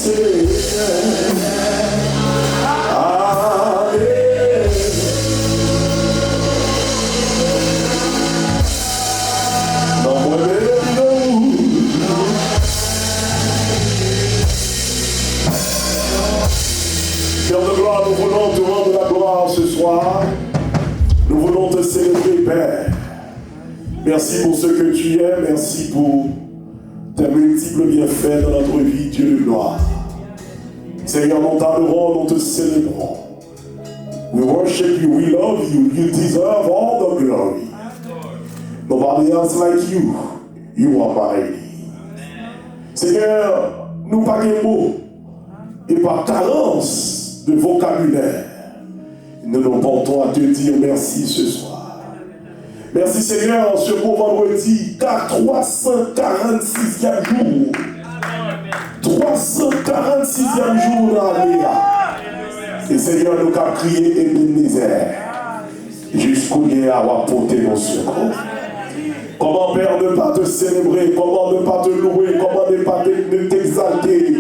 Père de gloire, nous voulons te rendre la gloire ce soir. Nous voulons te célébrer, Père. Merci pour ce que tu es. Merci pour tes multiples bienfaits dans notre vie, Dieu de gloire. Seigneur, nous t'adorons, nous te célébrons. We worship you, we love you. You deserve all the glory. Nobody else like you. You are mighty. Seigneur, nous pas de mots et par carence de vocabulaire, nous nous portons à te dire merci ce soir. Merci Seigneur en ce beau vendredi, car 346e jour. 346e jour dans l'année. Et Seigneur, nous avons crié Ebenezer jusqu'au lieu à apporter nos secours. Comment, Père, ne pas te célébrer, comment ne pas te louer, comment ne pas t'exalter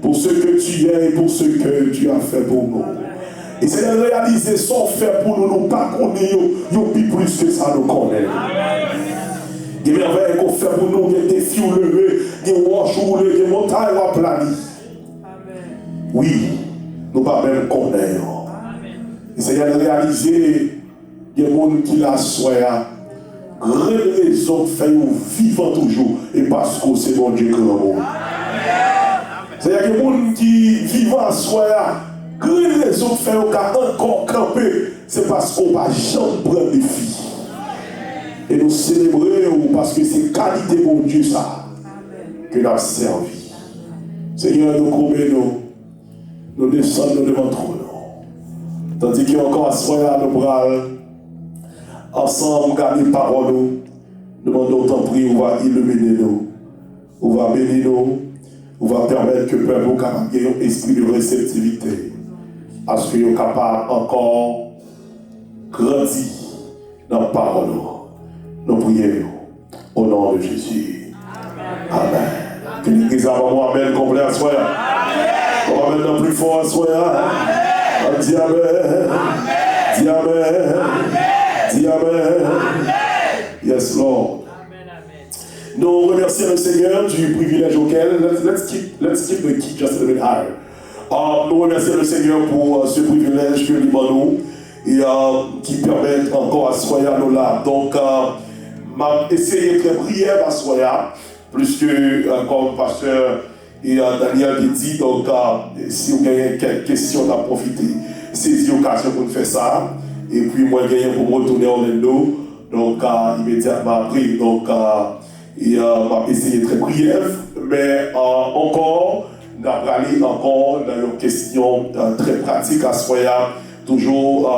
pour ce que tu es et pour ce que tu as fait pour nous. Et c'est de réaliser son fait pour nous, nous pas connaître, nous plus que ça nous connaît. Des merveilles qu'on fait pour nous, des défis ou levés, des roches ou levés, des montagnes ou aplaties. Oui, nous pas même connaître. Et c'est de réaliser des gens qui la soient. Raison de faire vivant toujours et parce que c'est mon Dieu que l'on a. C'est-à-dire que les gens qui vivent en soi, raison de faire encore camper, c'est parce qu'on va jamais prendre des filles. Et nous célébrer parce que c'est qualité mon Dieu ça que nous avons servi. Seigneur, nous combien nous descendons devant toi. Tandis qu'il y a encore à soi, nous bras. Ensemble, garder parole, nous demandons ton prix, on va illuminer nous, on va bénir nous, on va permettre que le peuple capable ait un esprit de réceptivité, à ce qu'il est capable encore grandir dans la parole. Nous prions au nom de Jésus. Amen. Que l'église avant moi, amen, complet à soi. On va maintenant plus fort à soi. Dis amen. Dis amen. Dis amen. Yes, Lord. Nous remercions le Seigneur du privilège auquel. Let's keep the key just a little bit higher. Nous remercions le Seigneur pour ce privilège que nous avons et qui permet encore à Soya nous là. Donc, m'a essayé de prier à Soya, plus que comme pasteur et Daniel l'a dit. Donc, si vous avez quelques questions à profiter, saisissez l'occasion pour faire ça. Et puis moi j'ai pour me retourner en Orlando, donc immédiatement après, donc il m'a essayé très brief, mais encore, nous allons aller encore dans une question très pratique à Soya, toujours,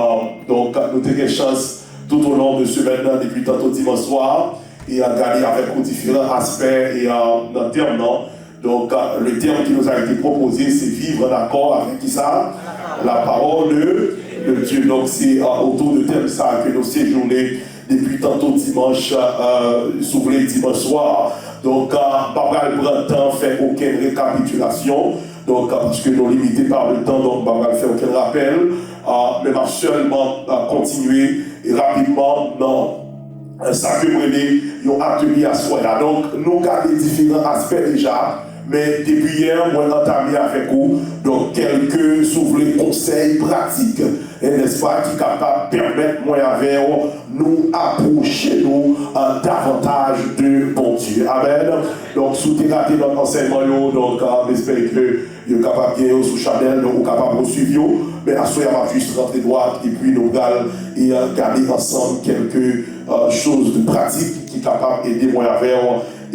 donc nous avons une chance tout au long de ce semaine, depuis tantôt dimanche soir, et à regarder avec différents aspects et dans le terme, non? Donc le terme qui nous a été proposé, c'est vivre en accord avec qui ça? La parole de Dieu. Donc c'est autour de thème ça que nous séjournons depuis tantôt dimanche, souvenez dimanche soir. Donc pas le temps fait aucune récapitulation. Donc parce que nous limités par le temps, donc pas faire aucun rappel. Mais va seulement continuer rapidement dans ça que vous avez atelier à soi. Donc nous avons différents aspects déjà. Mais depuis hier, moi, j'ai entamé avec vous donc quelques conseils pratiques, n'est-ce pas, qui sont capables de permettre, moi, avec nous approcher nous davantage de bon Dieu. Amen. Donc, si vous avez raté notre enseignement, donc, j'espère que vous êtes capable de sous Chanel, donc, vous êtes capable de suivre. Mais à ce moment-là, juste rentrer droite et puis nous allons garder ensemble quelques choses de pratiques qui sont capables d'aider moi avec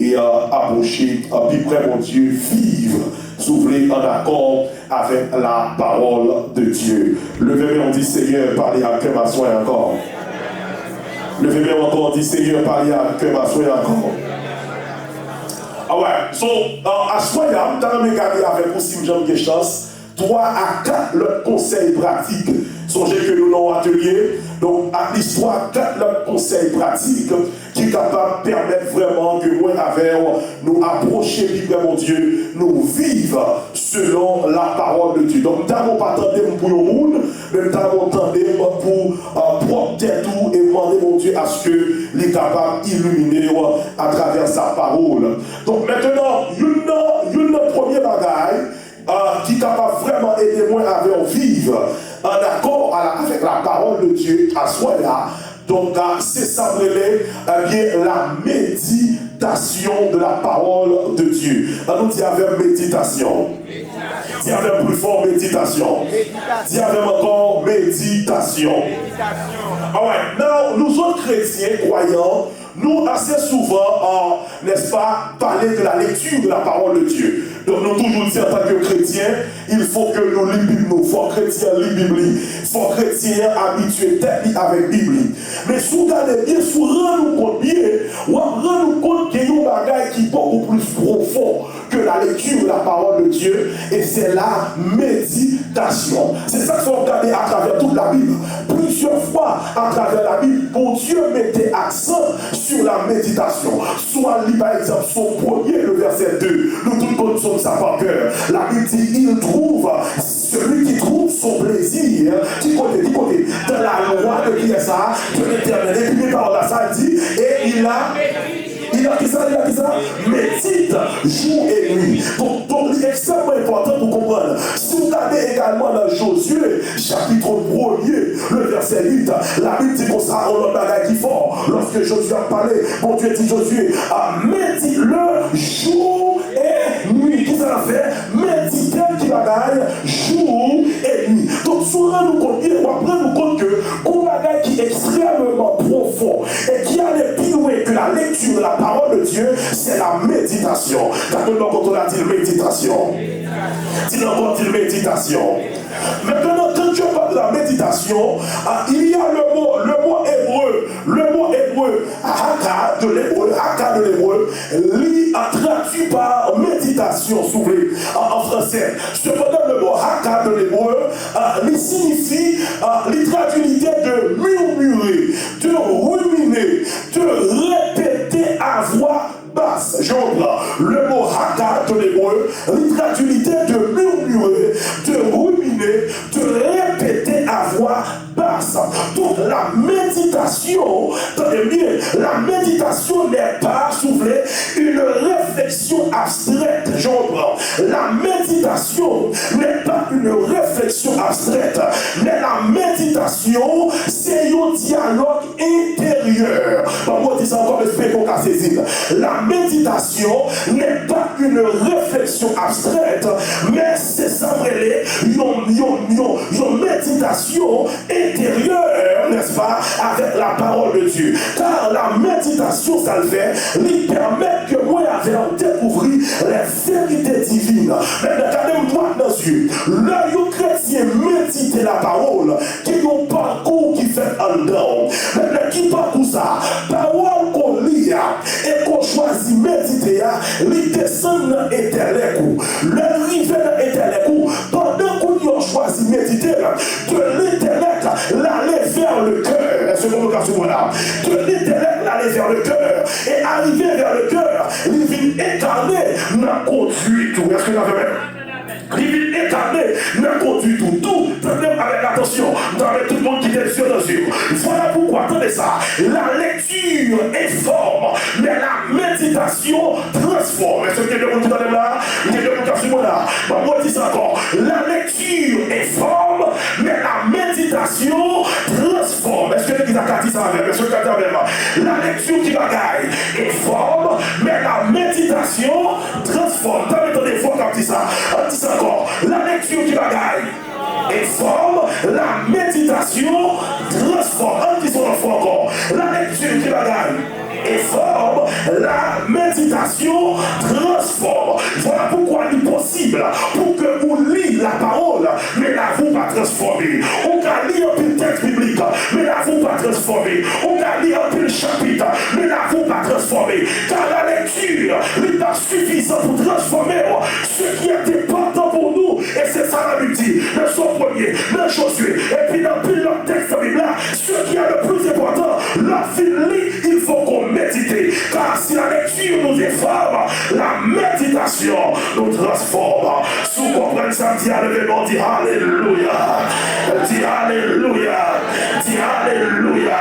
et approcher plus près mon Dieu, vivre, s'ouvrir en accord avec la parole de Dieu. Levez-moi, on dit Seigneur, parlez à cœur, ma soin encore. Levez-moi encore, on dit Seigneur, parlez à cœur, ma soin encore. Ah ouais, so, à ce moment-là, dans mes garder avec vous, si vous avez une chance, 3 à 4 le conseils pratiques. Songez que nous avons atelier, Donc, à l'histoire, 4 conseils pratiques qui est capable de permettre vraiment que moi, avec nous approcher du mon Dieu, nous vivre selon la parole de Dieu. Donc, nous n'avons pas attendu pour le monde, mais nous avons attendu pour propre tout et demander mon Dieu à ce qu'il est capable d'illuminer à travers sa parole. Donc, maintenant, une première bagaille qui est capable vraiment aider moi à vivre en accord avec la parole de Dieu à soi là. Donc, c'est ça bien la méditation de la parole de Dieu. On nous dit avec méditation. Dis avec plus fort méditation. Dis avec encore méditation. Alright, now, nous autres chrétiens croyants, nous assez souvent, n'est-ce pas, parler de la lecture de la parole de Dieu. Donc nous toujours disons en tant que chrétiens, il faut que nous lisons la Bible, il faut que chrétiens lisent la Bible, il faut que chrétiens habitués tête avec la Bible. Mais si vous regardez bien, si vous rendez compte bien, vous rendez compte qu'il y a une bagaille qui est beaucoup plus profond que la lecture de la parole de Dieu, et c'est la méditation. C'est ça qu'il faut regarder à travers toute la Bible. Plusieurs fois à travers la Bible, bon Dieu mettait accent sur la méditation. Soit lit par exemple son premier, le verset 2. Nous tous connaissons ça par cœur. La Bible dit, il trouve, celui qui trouve son plaisir, qui côté, dans la loi de qui est ça, de l'éternel. Et puis par là, ça dit, et il a qui ça, médite jour et nuit. Donc c'est extrêmement important pour comprendre. Si vous regardez également dans Josué, chapitre 1er, le verset 8, la Bible dit qu'on s'arrête le bagage qui fort. Lorsque Josué a parlé, bon Dieu dit Josué, médite-le jour et nuit. Qui ça a fait? Méditer qui bagaille jour et nuit. Donc souvent nous compte, on va prendre compte que un bagage qui est extrêmement profond et qui a les plus loin que la lecture de la parole de Dieu, c'est la méditation. Quand on a dit méditation, dis encore dit méditation. Maintenant, quand tu parles de la méditation, il y a le mot hébreu, haka de l'hébreu, traduit par méditation, s'ouvrir en français. Cependant, le mot haka de l'hébreu, il signifie, il traduit l'idée de murmurer, de ruminer, de répéter à voix basse. Je reprends. Le mot haka de l'hébreu, il traduit l'idée de murmurer, de ruminer, de répéter à voix basse. Donc la méditation, attendez bien, la méditation n'est pas, soufflé, une réflexion abstraite. Je reprends. La méditation n'est pas une réflexion abstraite, mais la méditation, c'est un dialogue intérieur. Moi, je dis ça encore, mais pour qu'à saisir. La méditation n'est pas une réflexion abstraite, mais c'est ça, une méditation intérieure, n'est-ce pas, avec la parole de Dieu. Car la méditation, ça le fait, lui permet que moi, avec découvrir les vérités divines. Mais regardez-moi dans les yeux. Le chrétien médite la parole, qui ont parcours qui fait en dedans. Maintenant, qui parcourt ça? Parole qu'on lit et qu'on choisit méditer, il descend dans l'éternel. Le rivet dans l'éternel, pendant qu'on a choisi méditer, de l'éternel, l'aller vers le cœur. Est-ce que vous me là? De l'éternel, l'aller vers le cœur. Et arriver vers le cœur, il vient incarner la conduite. Est-ce que vous avez même? Il vient incarner la conduite. Tout, même avec l'attention, dans tout le monde qui est sur nos yeux. Voilà pourquoi, attendez ça. La lecture informe, mais la méditation transforme. Est-ce que vous avez là? Il y a des gens qui sont là. Moi, je dis ça encore. La lecture informe, mais la méditation transforme. Est-ce que vous avez dit ça avec? Est-ce que vous avez dit la lecture qui bagaille informe, mais la méditation transforme. T'as des fois quand tu dis ça. On dit ça encore. La lecture qui bagaille informe, la méditation transforme. On dit ça encore. La lecture qui bagaille informe, la méditation transforme. Voilà pourquoi il est possible pour que vous lisiez la parole, mais la vous pas transformer. On va lire un peu texte biblique, mais la vous pas transformer. On va lire un peu le chapitre, mais la vous pas transformer. Car la lecture n'est pas suffisante pour transformer ce qui est important pour nous. Et c'est ça la Bible dit. Dans son premier, dans Josué, et puis dans plusieurs textes bibliques, ce qui même ça, dis Alléluia, dis Alléluia. Dis Alléluia. Dis Alléluia.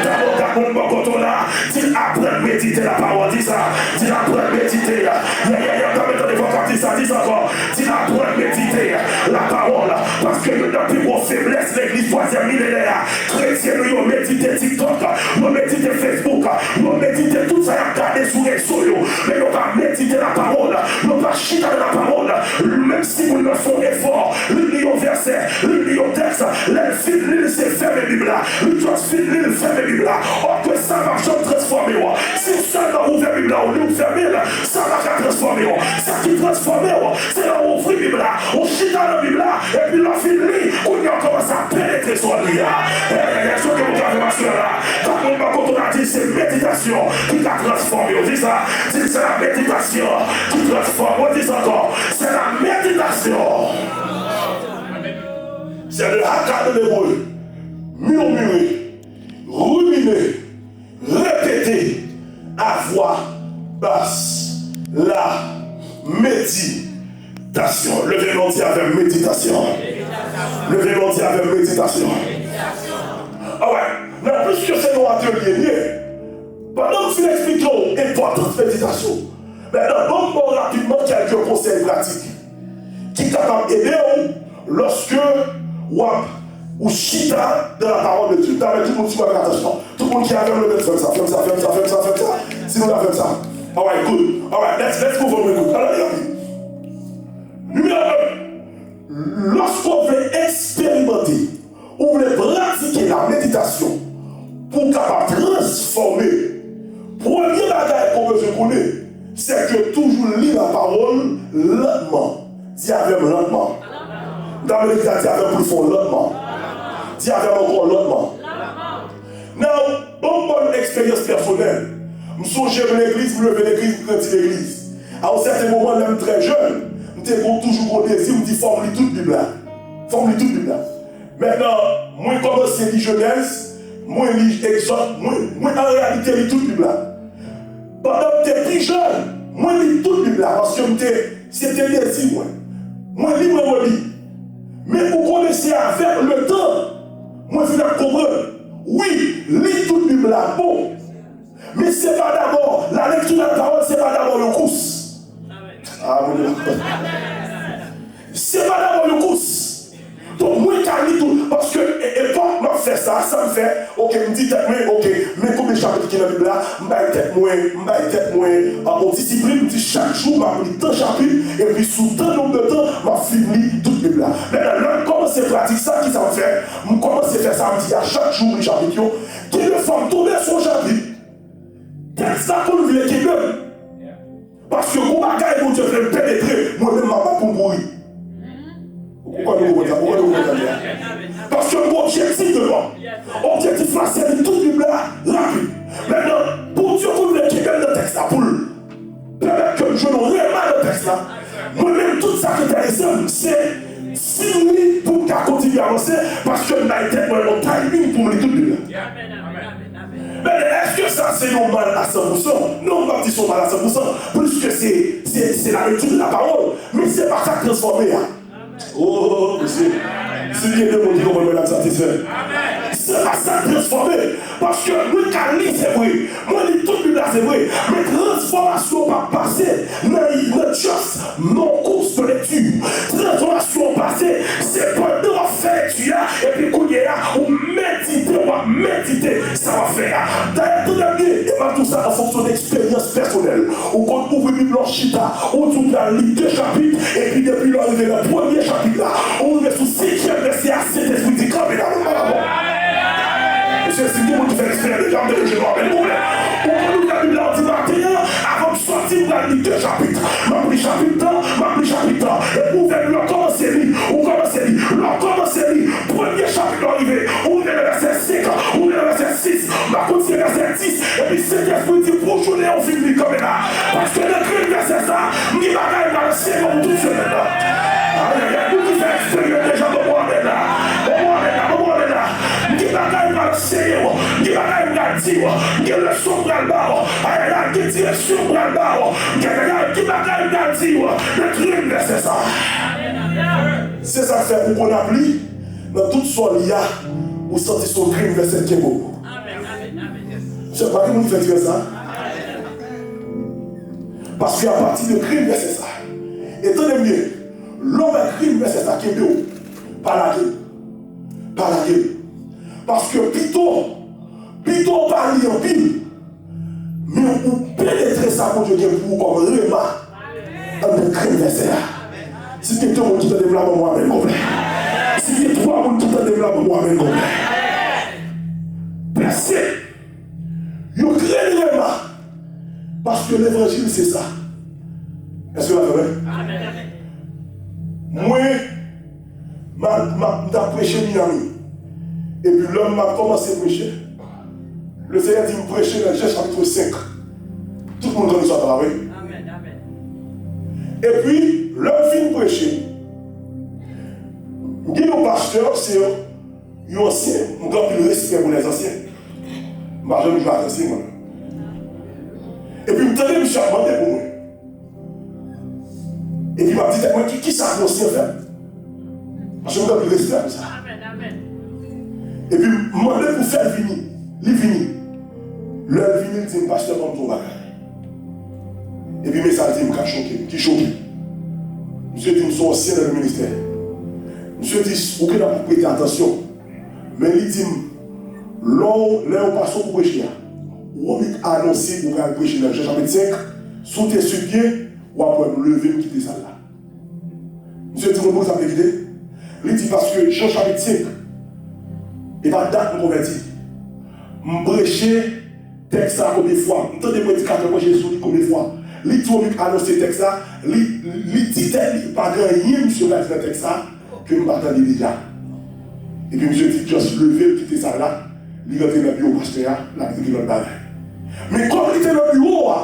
D'abord, quand on là, dis après méditer la parole, dis ça. Dis après méditer. Dis ça, dis encore. Dis après méditer la parole. Parce que nous n'avons plus grosse faiblesse, l'église 3e millénaire. Chrétiens, nous avons médité TikTok, nous avons médité Facebook, nous avons médité tout ça, nous avons sur les réseaux. Mais nous avons médité la parole, nous avons chita la parole. Même si nous ne faisons effort, nous lisons verset, nous lisons texte, nous c'est ferme la Bible, nous ferme la Bible. Oh, que ça va transformer. Si ça n'a ouvert la Bible, on nous ferme, ça va transformer. Ça qui transforme, c'est là où on ouvre la Bible, on chita la Bible, et puis l'on finit, on commence à pénétrer sur lui. Il y a des choses que vous avez marché là. Quand on a dit c'est méditation qui t'a transformé, on dit ça. C'est la méditation qui transforme, on dit ça encore. C'est la méditation. C'est le haka de l'hébreu. Murmurer, ruminer, répéter à voix basse. La méditation. Le volontiers avec méditation. Le volontiers avec méditation. Ah ouais. Mais puisque c'est nos ateliers, pendant que tu expliques l'importance de méditation, maintenant, donne-moi rapidement quelques conseils pratiques qui sont capables d'aider lorsque ou chita dans la parole de Dieu. T'as tout le monde qui va faire attention. Tout le monde qui a fait le même fait ça. Si nous avons fait ça. All right, good. All right, let's move on real quick. Alors, numéro 1. Lorsqu'on veut expérimenter, on veut pratiquer la méditation pour capable transformer. Premier bagage qu'on veut se connaître, c'est que toujours lire la parole lentement. Dis avec lentement. Dans le cas, dis avec plus fort lentement. Dis avec encore lentement. Now, bonne expérience personnelle. Je suis l'église, je lever l'église, je grandir l'église. À un certain moment, même très jeune, je toujours au désir, je dis forme toute Bible. Forme toute Bible. Maintenant, moi commence à lire Genèse, moi lis Exode, moi en réalité lis toute Bible. Pendant que tu es plus jeune, moi lis toute Bible parce que c'était désir moi. Moi lis. Mais vous connaissez avec le temps, moi je vais comprendre. Oui, lis toute Bible bon. Mais ce n'est pas d'abord, la lecture de la parole, ce n'est pas d'abord le course. Amen. Ce n'est pas d'abord le course. Donc, moi, je lis tout. Parce que, et quand je fais ça, ça me fait, ok, je me dis, ok, mais combien de chapitres qui sont dans la Bible là, je vais tête moins, en discipline, je me dis, chaque jour, je lis tant chapitres, et puis sous tant nombre de temps, je finis toute la Bible là. Maintenant, là, comment c'est pratique ça, qui ça me fait, je commence à faire ça, je me dis, à chaque jour, les chapitres, qui ne font tourner son chapitre. C'est ça qu'on veut qu'il donne. Parce que mon bagage, mon Dieu, veut pénétrer. Moi-même, je ne pas pour mourir. Pourquoi nous voulons ça? Parce que mon objectif devant, objectif là, c'est de tout Bible là, rapide. Maintenant, pour Dieu, vous voulez qu'il donne le texte là, pour permettre que je n'aurai pas le texte là. Moi-même, tout ça qui est intéressant, c'est 6 minutes pour qu'à continuer à avancer, parce que je n'ai été mon timing pour me tout Bible. Mais est-ce que ça c'est normal à 100%? Non, pas qu'ils sont mal à 100%. Plus que c'est la lecture de la parole. Mais c'est pas ça transformé. Oh, monsieur. C'est bien de mon Dieu qu'on va me satisfaire. C'est pas ça transformé. Parce que le cali c'est vrai. Moi, je dis tout le monde c'est vrai. Mais transformation pas passer dans juste mon course de lecture. Transformation passée, c'est pendant faire tu as et puis qu'on y a, on méditer, ça va faire. D'ailleurs, tout le et tout ça en fonction d'expérience personnelle. Ou quand on ouvre une blanchita, on tourne la ligne de chapitres, et puis depuis l'arrivée le premier chapitre là, on est sous 6e verset à Saint-Esprit dit comme il a le malabon. C'est tout le monde qui fait l'expérience de gens de je me rappelle. On ouvre la Bible en dit avant de sortir de la ligne de chapitres. Ma pris chapitre, et vous venez le commencer à lire, premier chapitre arrivé, ouvrez le verset 5, ouvrez le verset 6, ma continuer le verset 10, et puis Saint-Esprit dit pour journée on finit comme là. Parce que le verset ça, ni bagaille dans le ciel, on tout seul là. Vous qui faites expérience déjà de moi là. Ni bagaille dans le ciel, ni bagaille dans le ciel, ni le son dans le bar, ni direction dans le bar, ni bagaille dans le ciel, le crime verset ça. C'est ça que fait pour qu'on applique dans toute son lia ou sentir son crime verset qui est beau. Je ne sais pas qui vous fait dire ça. Parce qu'à partir de crime verset ça. Et tenez bien, l'homme a crime verset ça qui est beau. Pas la gueule. Pas la gueule. Parce que plutôt pas lié en pile. Mais on pénétrer ça pour Dieu pour comme remarque. Dans le crime verset là. Si tu es tout le monde qui te développe, moi-même complet. Si tu es trois monde qui te développe, moi-même complet. Placé. Vous créez vraiment. Parce que l'évangile, c'est ça. Est-ce que vous l'avez fait? Moi, je prêché Miami. Et puis l'homme m'a commencé à prêcher. Le Seigneur dit me prêcher dans Genèse chapitre 5. Tout le monde connaît ça dans la vie. Et puis, l'homme finit prêcher. Il y a un pasteur, c'est un ancien. On doit plus le respect pour les anciens. Je ne vais pas ancien. Et puis, je me tenais, je suis demandé pour moi. Et puis, il m'a dit, moi, qui ça l'ancien fait? Parce que je ne dois plus le respect pour ça. Et puis, je me demandais pour faire venir. Il vini. L'heure vini, il dit, pasteur, comme ton bagage. Et puis, mais ça dit, il m'a choqué. Qui choqué? Monsieur dit, nous sommes anciens dans le ministère. Monsieur dit, vous pouvez prêter attention. Mais il dit, là, on passe pour prêcher. On a annoncé pour aller prêcher dans Jean chapitre 5. Sous tes pieds, ou après me lever et quitter ça là. Monsieur dit, vous avez quitter. Il dit, parce que Jean chapitre 5, et pas date pour convertir. Je prêcher texte à combien de fois. Je entends des prédicateurs moi Jésus combien de fois. Il dit annoncer texte ça, il dit pas grand monsieur va dire texte ça que nous m'attendais déjà. Et puis monsieur dit juste lever quitter ça là, il rentre dans le bureau pasteur là, il dit l'autre bagaille. Mais comme il était dans le bureau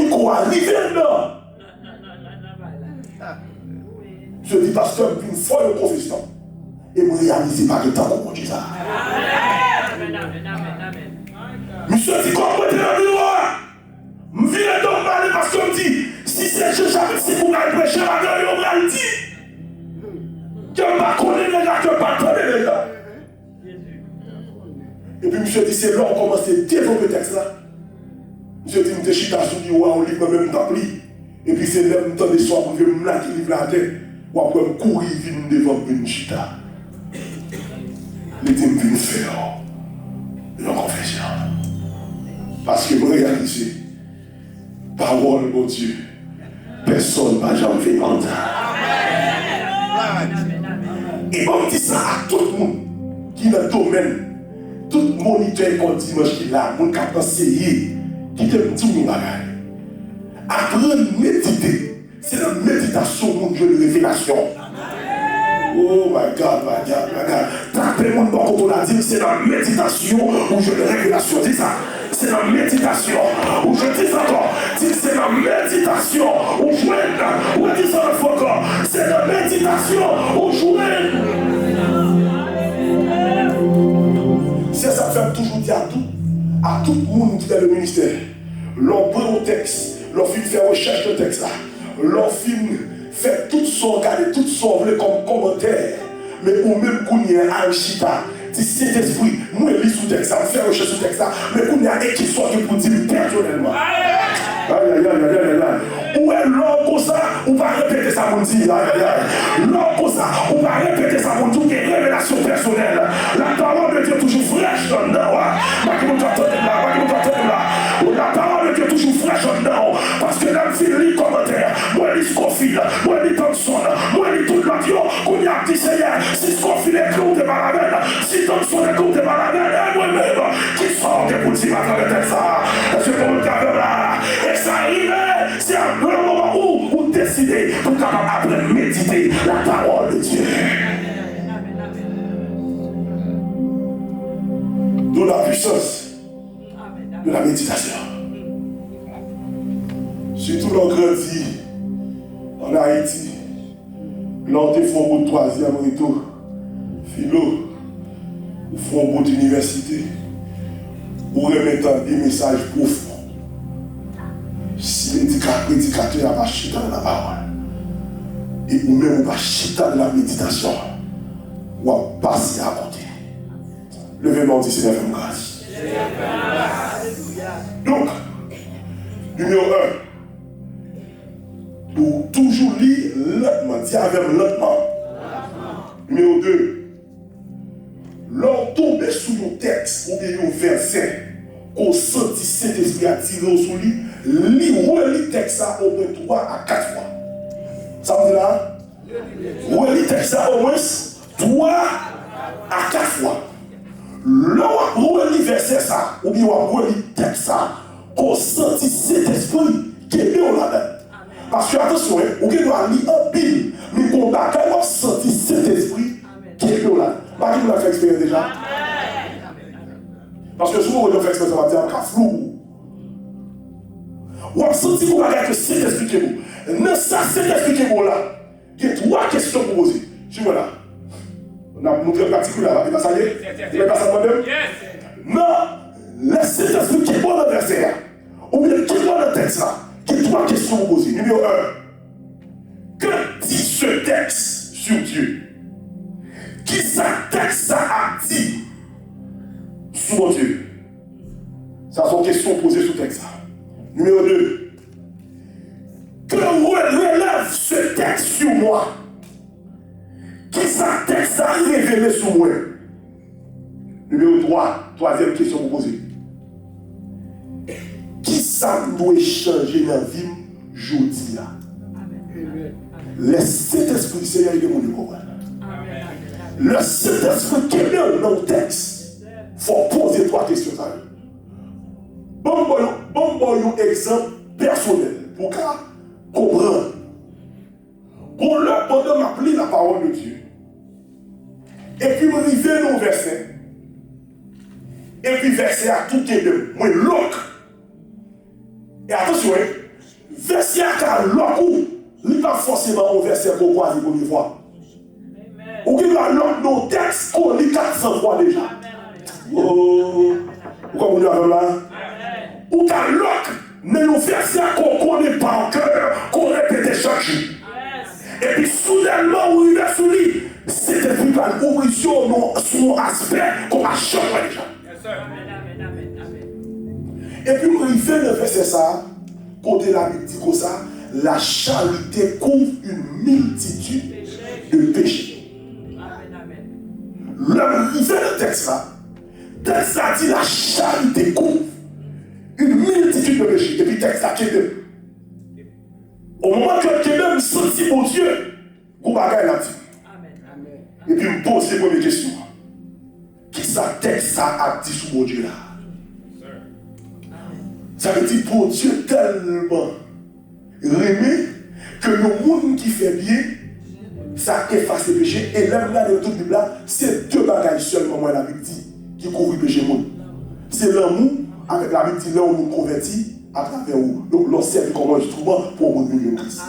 micro arrivé dedans. Je dis pasteur une fois de confession. Et vous réalisez pas que temps pour Dieu ça. Monsieur dit comment vous êtes dans le bureau? Je viens donc parler parce que je me dis, si c'est Jean chapitre 6 pour aller prêcher, la gueule, on va le dire. Que je ne connais pas les gars, que je ne connais pas les gars. Et puis monsieur dit, c'est là qu'on commence à développer le texte là. Monsieur dit, je suis chita sur le bureau, on lit même temps pli. Et puis c'est là que je me dis, soir pour que je me lâche, livre la tête. Ou après, je courir, je viens devant une chita. Il dit, je viens faire une confession. Parce que je réalise, parole de Dieu, personne ne va jamais venir entendre. Et on dit ça à tout le monde qui est dans le domaine, tout moniteur qu'on dimanche qui est là, mon cap d'enseigner, qui te dit mon bagage. Apprendre à méditer, c'est la méditation, mon Dieu, de révélation. Oh my God, my God, my God. Tapez mon nom quand on a dit, c'est la méditation où je de révélation. Dis ça. C'est la méditation où je dis encore. Dis c'est la méditation où je où je dis ça le fois encore. C'est la méditation où je c'est ça que fait toujours dire à tout le monde qui est dans le ministère. L'on prend au texte, l'on fait recherche de texte là. L'on fait tout son regarder, tout son volet comme commentaire. Mais ou même qu'on y a un chita. Si cet esprit, moi je lis sous texte, je fais recherche sous texte, mais qu'on y a un qui soit pour dire personnellement. Ou est l'homme comme ça, ou pas répéter ça pour dire. L'homme comme ça, ou pas répéter ça pour dire qu'il y a une révélation personnelle. La parole de Dieu est toujours fraîche dedans. La parole de Dieu est toujours fraîche dedans. Parce que là, je lis les commentaires, moi je lis Scofield, moi je lis Thompson, moi je lis toute la vie, qu'on y a dit Seigneur, si Scofield est clou de Maravelle, si Thompson est clou de Maravelle, et moi-même, qui sort des boutiques à travers ça. Est-ce que vous me gardez là? Et ça arrive, c'est un moment où vous décidez pour capable de méditer la parole de Dieu. De la puissance de la méditation. Surtout l'on grandit en Haïti, l'on te font au troisième rito, philo, ou font au d'université, ou remettant des messages profonds. Si l'éducateur a marché dans la parole, Et ou même pas chita de la méditation. Ou à passer à côté. Levez-moi, dit Seigneur, fais-moi grâce. Donc, numéro 1. Pour toujours lire lentement. Dis avec lentement. Numéro 2. Lors tomber sous nos textes ou bien nos versets, qu'on sentit cet esprit à tirer sur lui, relis le texte ça au moins 3 à 4 fois. Ça veut dire là? Relis le texte ça au moins 3 à 4 fois. Lors relis le verset ça, ou bien relis le texte ça, qu'on sentit cet esprit qui est bien là-dedans. Parce que attention, on doit lire un pile, mais qu'on a quand même senti cet esprit qui est bien là. Pas qui nous l'a fait expérience déjà. Parce que souvent, on a fait expérience, on va dire, on flou. On a senti qu'on a que c'est expliqué. Mais ça, c'est expliqué là. Il y a 3 questions pour poser. Je vois là. On a montré le particulier là. Et bien, ça y est. Vous n'avez pas ça moi-même? Non. Laissez expliquer pour le verset. Ou bien, qui voit le texte là? Il y a 3 questions pour poser. Numéro 1. Que dit ce texte sur Dieu? Qui ça texte ça a dit sur mon Dieu? Ça sont questions posées sous texte. Numéro 2. Que relève ce texte sur moi? Qui ça texte a révélé sur moi? Numéro 3. Troisième question pour poser. Qui ça doit changer dans la vie aujourd'hui? Laissez l'esprit du Seigneur de mon Dieu. Le Saint-Esprit qui est bien dans le texte, il faut poser 3 questions à lui. Bon, un exemple personnel pour comprendre. Pour le pendant m'appeler la parole de Dieu. Et puis, me arriver dans le verset. Et puis, verset à tout est de moi, l'autre. Et attention, verset à l'autre, il n'est pas forcément un verset qu'on croise pour une fois. Ou qui va l'autre dans le texte qu'on lit 400 fois déjà. Oh, vous comprenez avec là? Ou qu'à l'autre, mais le verset qu'on connaît pas en cœur, qu'on répète chaque jour. Et puis soudainement, où il va sous lui, c'est esprit va ouvrir sur mon aspect qu'on a changé déjà. Et puis, quand il fait le verset ça, côté la Bible dit comme ça, la charité couvre une multitude de péchés. Il fait le texte là, le texte a dit la charité couvre une multitude de péchés. Et puis le texte a dit au moment que quelqu'un sentit mon Dieu, vous bagaille là dit. Et puis me pose les premières questions. Qui ça texte ça a dit sur mon Dieu là? Ça veut dire pour Dieu tellement aimé que le monde qui fait bien, ça efface les péchés. Et là, dans toute Bible, c'est 2 bagages seulement, moi, la Bible dit, qui couvre le péché. C'est l'amour, avec la Bible dit, là où nous convertis, à travers où. Donc, l'on sert comme un instrument pour mon Dieu Christ.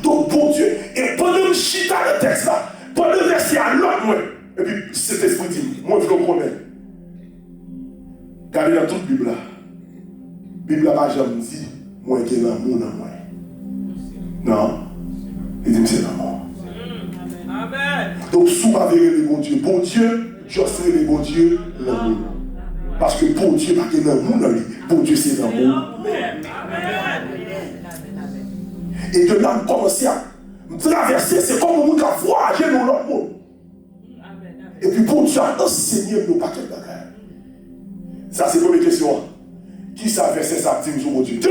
Donc, pour Dieu, et pendant le chita le texte là, pendant le verset à l'autre, moi, et puis cet esprit dit, moi, je le connais. Regardez dans toute Bible là. La Bible n'a pas jamais dit, moi, qui est l'amour dans moi. Non. Il dit, c'est l'amour. Amen. Donc, sous ma vérité, les bons dieux. Bon Dieu, je serai les bons dieux, l'amour. Parce que pour Dieu, pas qu'il y a l'amour dans lui. Pour Dieu, c'est l'amour. Et de là, on commence à traverser. C'est comme on a voyagé dans l'autre monde. Et puis, pour Dieu, enseigner nos paquets de bagages. Ça, c'est la première question. Qui ça fait ça dit sur mon Dieu? 2.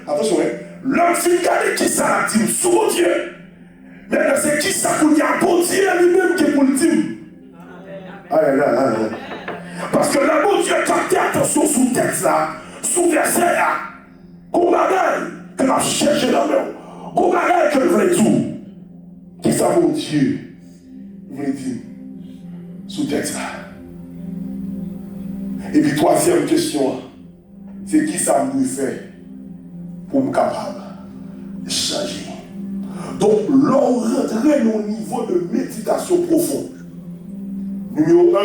Attention, l'homme finit de qui ça dit sur mon Dieu. Maintenant, c'est qui ça qu'on y a bon Dieu lui-même qui est pour le dire. Parce que là, mon Dieu, capte attention sous le texte là, sous le verset là, qu'on bagaille que m'a cherché dans le même, qu'on bagaille que je voulais tout. Qui ça, mon Dieu, voulait dire sous le texte là. Et puis, 3e question, c'est qui ça nous fait pour me capable de changer. Donc, l'on rentrait au niveau de méditation profonde. Numéro 1,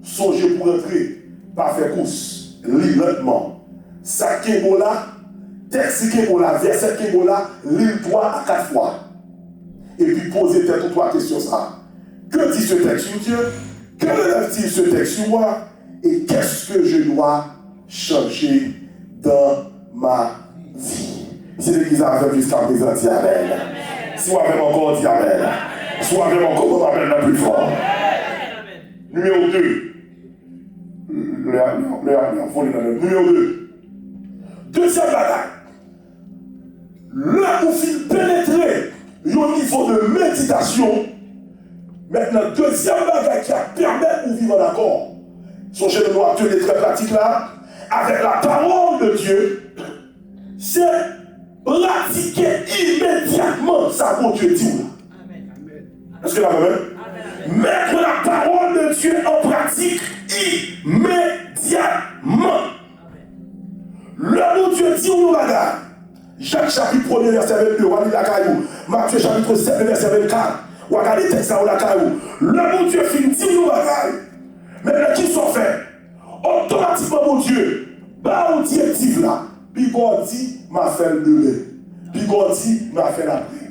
songez pour entrer, pas faire course, lire lentement. Ça qui est bon là, texte qui est là, verset qui est là, lis 3 à 4 fois. Et puis posez tête ou 3 questions ça. Que dit ce texte sur Dieu? Que relève-t-il ce texte sur moi? Et qu'est-ce que je dois changer dans ma vie? Si l'église a fait jusqu'à présent, dis Amen. Si vous avez encore dit Amen. Si vous avez encore Amen le plus fort. Numéro 2. Numéro 2. Deuxième bagaille. Là où il pénétrer au niveau de méditation, maintenant, deuxième bagaille qui permet de vivre en accord. Songez de nous atelier très pratique là, avec la parole de Dieu, c'est pratiquer immédiatement ça que Dieu dit. Est-ce que vous l'avez? Mettre la parole de Dieu en pratique immédiatement. Le mot Dieu dit où nous bagarre. Jacques chapitre 1 verset 22, on la caillou. Matthieu chapitre 7 verset 24. On regarde les textes là, on la caillou. Le mot Dieu finit dit nous bagarre. Maintenant, qui sont faits? Automatiquement, mon Dieu, bah, on directive là. Puis on dit, m'a fait le demain. Puis on dit, m'a fait l'après.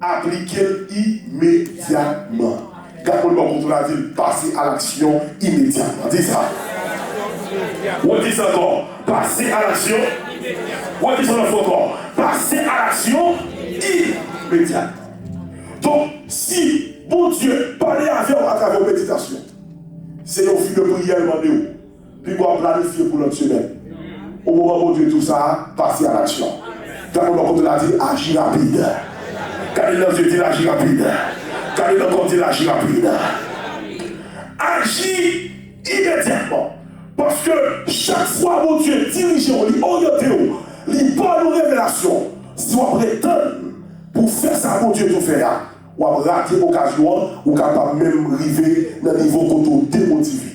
Appliquez immédiatement. Quand on a dit, passer à l'action immédiatement. Dis ça. On dit ça encore. Passer à l'action. On dit ça encore. Passer à l'action immédiatement. Donc, si bon Dieu parlait avec vous à travers la méditation, c'est au fil de prière demandé. Puis on planifier pour notre semaine. Au moment où Dieu tout ça, passer à l'action. Quand on a dit agir rapide. Quand il a dit agir rapide. Quand il a dit agir rapide. Agis immédiatement. Parce que chaque fois où Dieu dirige, oriente, il parle de révélation. Si on prétend pour faire ça, mon Dieu tout fait. Ou à rater l'occasion, ou capable même arriver dans le niveau qu'on est démotivé.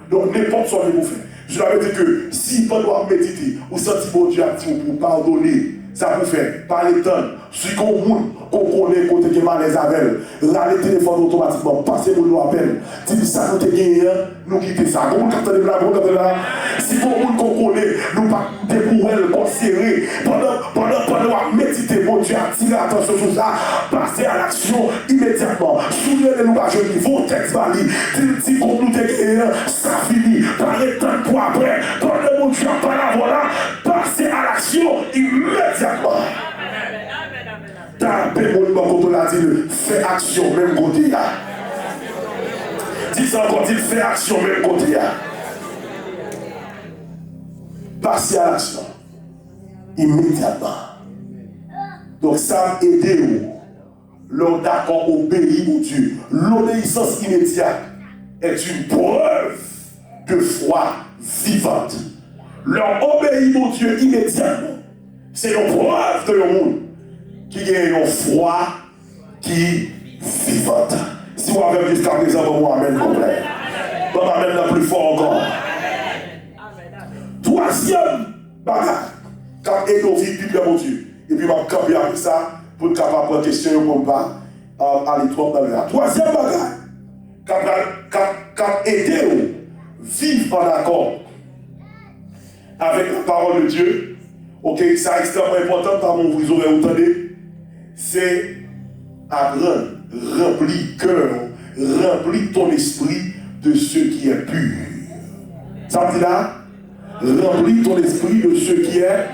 Donc n'importe quoi que vous faites. Je l'avais dit que si vous doit méditer, ou sentir mon Dieu pour pardonner, ça vous fait par les temps. Si qu'on connaît côté qui est malaise avec elle, là le téléphone automatiquement, passez pour nous appel. Si ça nous te gagne, nous quitter ça. Comment quand on est là, si qu'on connaît, nous pas pour elle considérer pendant méditer, mon Dieu attirer attention sur ça, passer à l'action immédiatement. Souvenez-nous pas je niveau texte bali, si qu'on nous te gagne, ça finit. Par les temps pour après, pendant mon Dieu pas la voilà, passer à l'action immédiatement. Tapez mon nom quand on a dit fais action même côté là. Dis ça encore, dit fais action même côté là. Passez à l'action immédiatement. Donc ça m'a aidé l'on d'accord obéir mon Dieu. L'obéissance immédiate est une preuve de foi vivante. Leur obéir mon Dieu immédiatement. C'est une preuve de le monde qui a une foi qui vivante. Si vous avez jusqu'à présent, vous amène complet. Vous amène la plus fort encore. Troisième bagage, quand Edo vit Bible mon Dieu, et puis m'a campé avec ça pour être capable de prendre question comme pas aller trop dans le. Troisième bagage, quand Edo vit en accord avec la parole de Dieu, ok, ça est extrêmement important, par mon vous aurez entendu, c'est apprendre, remplir cœur, remplir ton esprit de ce qui est pur. Ça me dit là? Remplis ton esprit de ce qui est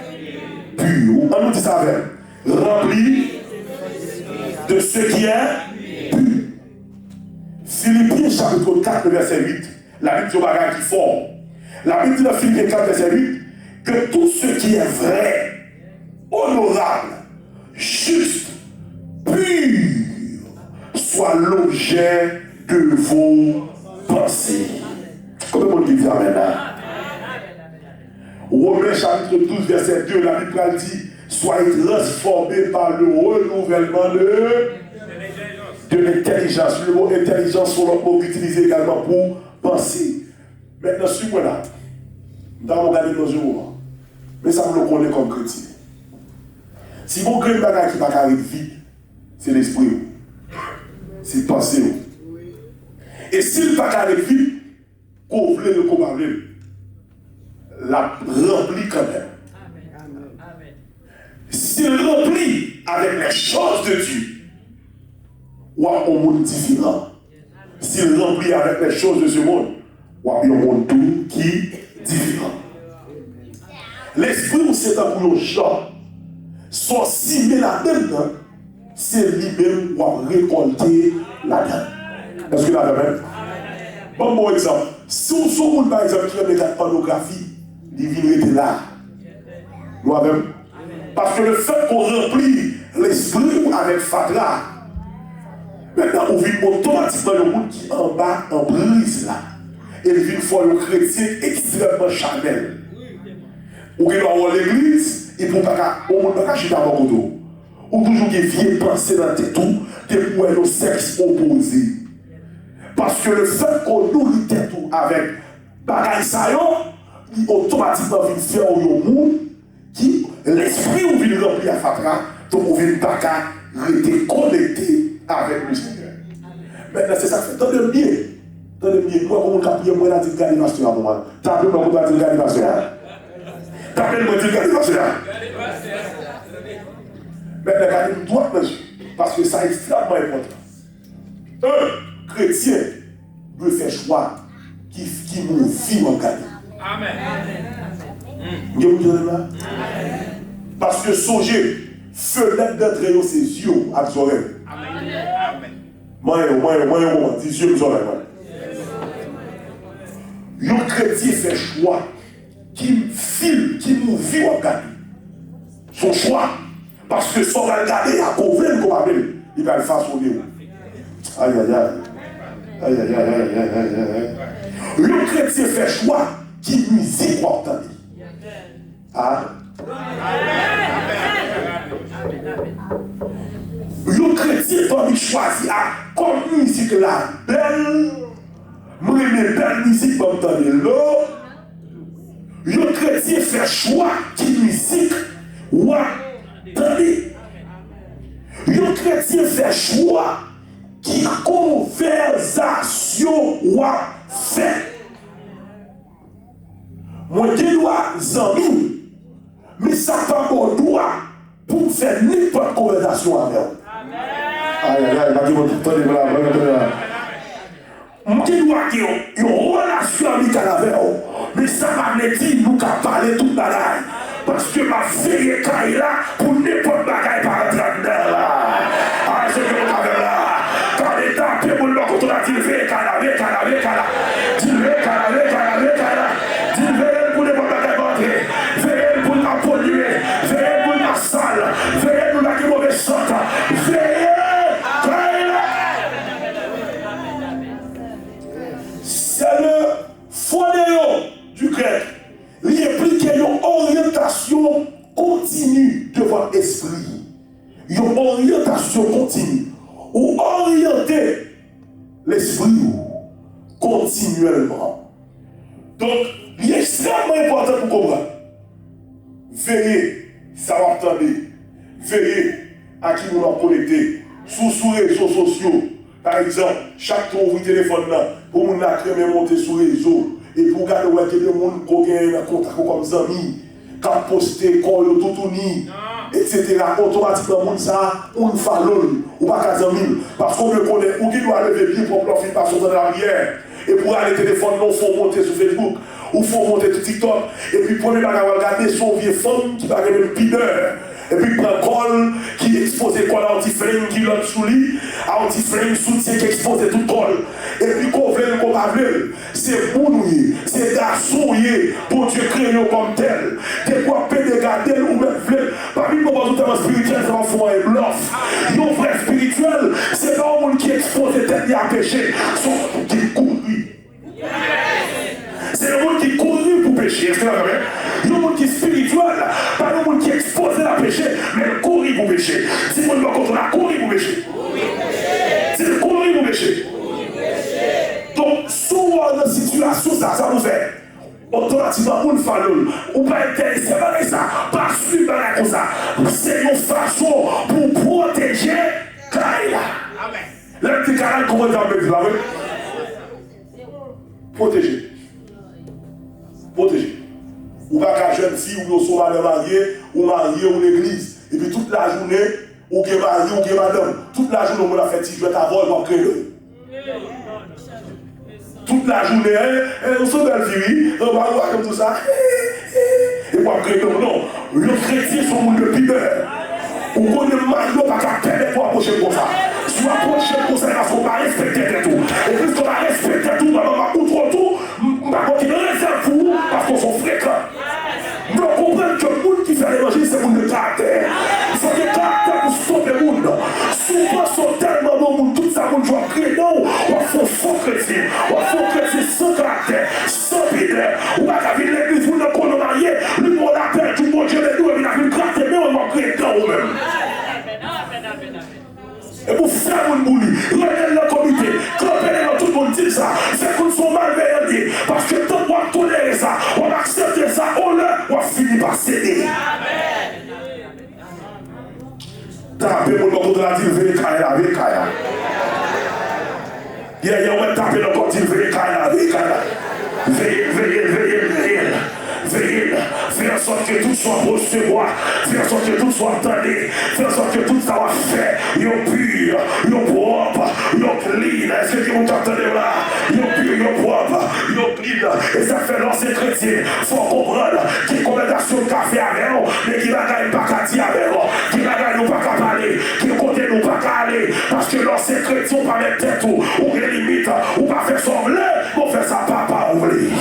pur. On nous dit ça avec. Remplis de ce qui est pur. Philippiens chapitre 4, verset 8. La Bible dit au bagage qui fort. La Bible dit dans Philippiens 4, verset 8 que tout ce qui est vrai, honorable, juste, pur, soit l'objet de vos pensées. Comment on dit ça maintenant? Romains chapitre 12, verset 2, la Bible dit soyez transformés par le renouvellement de l'intelligence. Le mot intelligence, on peut utiliser également pour penser. Maintenant, suis-moi là. Nous avons regardé dans un moment. Mais ça, vous le connaissez comme chrétien. Si vous avez un bagage qui va arriver vite, c'est l'esprit. C'est penser. Et s'il ne va pas arriver vite, qu'on voulait le commander, la remplit quand même. Amen. s'il remplit avec les choses de Dieu, ou un monde différent. S'il remplit avec les choses de ce monde, ou un monde tout qui est différent. L'esprit où c'est un pour nos gens, sont ciblés là-dedans, c'est lui-même qui va récolter là-dedans. Est-ce que là même? Bon exemple. Si on se par exemple qui aime la pornographie, il vient là. Nous-mêmes. Parce que le fait qu'on remplit l'esprit avec Fatra, maintenant on vit automatiquement le monde qui en bas en brise là. Et il vit une fois le chrétien extrêmement charnel. Ou qu'il doit avoir l'église, et pour pas au monde pas chuter à mon côté. Ou toujours des vieilles pensées dans tes tout, des pour le sexe opposé. Parce que le fait qu'on nourrit tout avec bagaille ça, il automatiquement vient faire au monde qui l'esprit ou vient remplir à Fatra, donc on vient pas rester connecté avec le Seigneur. Maintenant c'est ça fait. Tenez bien. Tenez bien. Moi comme on a prié moi la dit Galilation à moment. T'as appelé moi pour dire Galilation. T'as appelé moi dire Galilation. Maintenant regardez droit dans parce que ça est extrêmement important. Un chrétien veut faire choix qui nous vit en Galilée. Amen. Amen. Parce que songez, fenêtre d'entrée ses yeux à ses oreilles. Amen. Moi, des yeux aux oreilles. Un chrétien fait choix qui nous vit en Galilée. Son choix. Parce que son regardé à couvrir comme appelle, il va le façonner. Aïe aïe aïe. Aïe aïe aïe aïe aïe aïe. Le chrétien fait choix qui musique pour entendre. Ah. Le chrétien doit choisir comme musique la belle, belle musique pour entendre l'eau. Le chrétien fait choix qui musique ou attendez. Le chrétien fait choix qui conversation ou fait. Moi, je dois zami, mais ça pas mon droit pour faire n'importe conversation avec eux. Aïe, aïe, aïe, moi, je dois qu'il y ait une relation avec eux, mais ça m'a dit nous qu'à parler toute la bagaille. Parce que ma fille est là pour n'importe bagaille par entrer dedans là. Ah, c'est que vous avez là. Quand l'État peut vous le contre la dire, pour n'importe bagaille pour entrer. Veillez pour la polluer. Veillez pour la sale. Veillez pour la mauvaise sorte. Veillez. C'est le fondéo du grec. Il implique une orientation continue devant l'esprit. Une orientation continue. Ou orienter l'esprit continuellement. Donc, il est extrêmement important pour comprendre. Veillez, ça va attendre. Veillez à qui nous avons connecté. Sous les réseaux sociaux. Par exemple, chaque tour vous téléphone là, pour nous créer monter sur les réseaux. Et pour garder où il y a des gens qui ont un contact comme des amis, qui ont posté, qui ont tout uni, etc. Automatiquement, on fallonne, ou pas qu'à amis. Parce qu'on le connaît, ou qui doit lever bien pour profiter par son arrière. Et pour aller téléphone, il faut monter sur Facebook, ou faut monter sur TikTok. Et puis, premier bagage, regarder son vieux femme qui va gagner une pideur. Et puis, prend col qui expose col à anti-flame qui l'autre sous lui, à anti-flame soutien qui expose tout col. Et puis, qu'on veut, qu'on va veut, c'est pour nous, c'est garçon, pour Dieu créé comme tel. Des fois, pédé garder ou même veut. Parmi nous, pas spirituel, ça va faire un bluff. Nos vrai spirituel, c'est pas un monde qui expose tête à péché, sauf qui court. C'est le monde qui court pour pécher. Est-ce que vous avez le monde qui est spirituel, pas le monde qui expose la péché, mais courir pour pécher. Si vous ne pas contre la courir pour pécher. C'est courir pour pécher. Donc, souvent dans cette situation, ça nous fait automatiquement une fallon. Ou pas intéressé par ça, pas suivre comme ça. C'est une façon pour protéger Kaila. Le petit canal, comment tu as dit là? Protéger. Protéger. Ou pas qu'à jeune fille ou au sauvage marié ou l'église. Et puis toute la journée, ou que mari, ou que madame, toute la journée, on a fait si je vais t'avoir, on va créer. Toute la journée, on se belle vie, on va voir comme tout ça. Et on va créer. Non, le chrétien, son monde de pibeur. Ou qu'on ne mange pas qu'à perdre pour approcher comme ça. Soit approcher comme ça, parce qu'on va respecter tout. Et puisqu'on va respecter tout, on va outre tout, on va continuer à réserver pour vous, parce qu'on sont fréquents. Nous comprenons que le monde qui fait l'évangile, c'est le monde de caractère. Il faut des caractères pour sauver le monde. Souvent, sont tellement bon, tout ça, on doit créer. Non, on fait faux chrétien. On fait chrétien sans caractère, sans pideur. On va faire l'église, vous ne connaissez pas marié. Lui, on a perdu tout le monde, Dieu, mais nous, on a vu caractère, mais on va créer dans nous-mêmes. Et pour faire mon bouli, regardez le comité, camper dans tout le monde dit ça, c'est qu'on soit malveillants, parce que tant qu'on va tolérer ça, on va accepter ça, on va finir par céder. Tapez mon nom de la ville, veillez Kaya, veillez Kaya. On va taper le côté, veillez Kaya, veillez Kaya. Veillez. Fais en sorte que tout soit recevoir, fais en sorte que tout soit entendu, fais en sorte que tout ça va fait, yo pur, yo propre, yo clean. Est-ce que vous entendez là? Yo pur, yo propre, yo clean. Et ça fait l'ancien chrétien, faut comprendre qui congrégation de café avec nous, mais qui va gagner pas qu'à dire avec nous, qui va gagner pas qu'à parler, qui côté nous pas qu'à aller, parce que l'ancien chrétien pas mettre tête ou les limites, ou pas faire sembler, on fait ça pas oublier.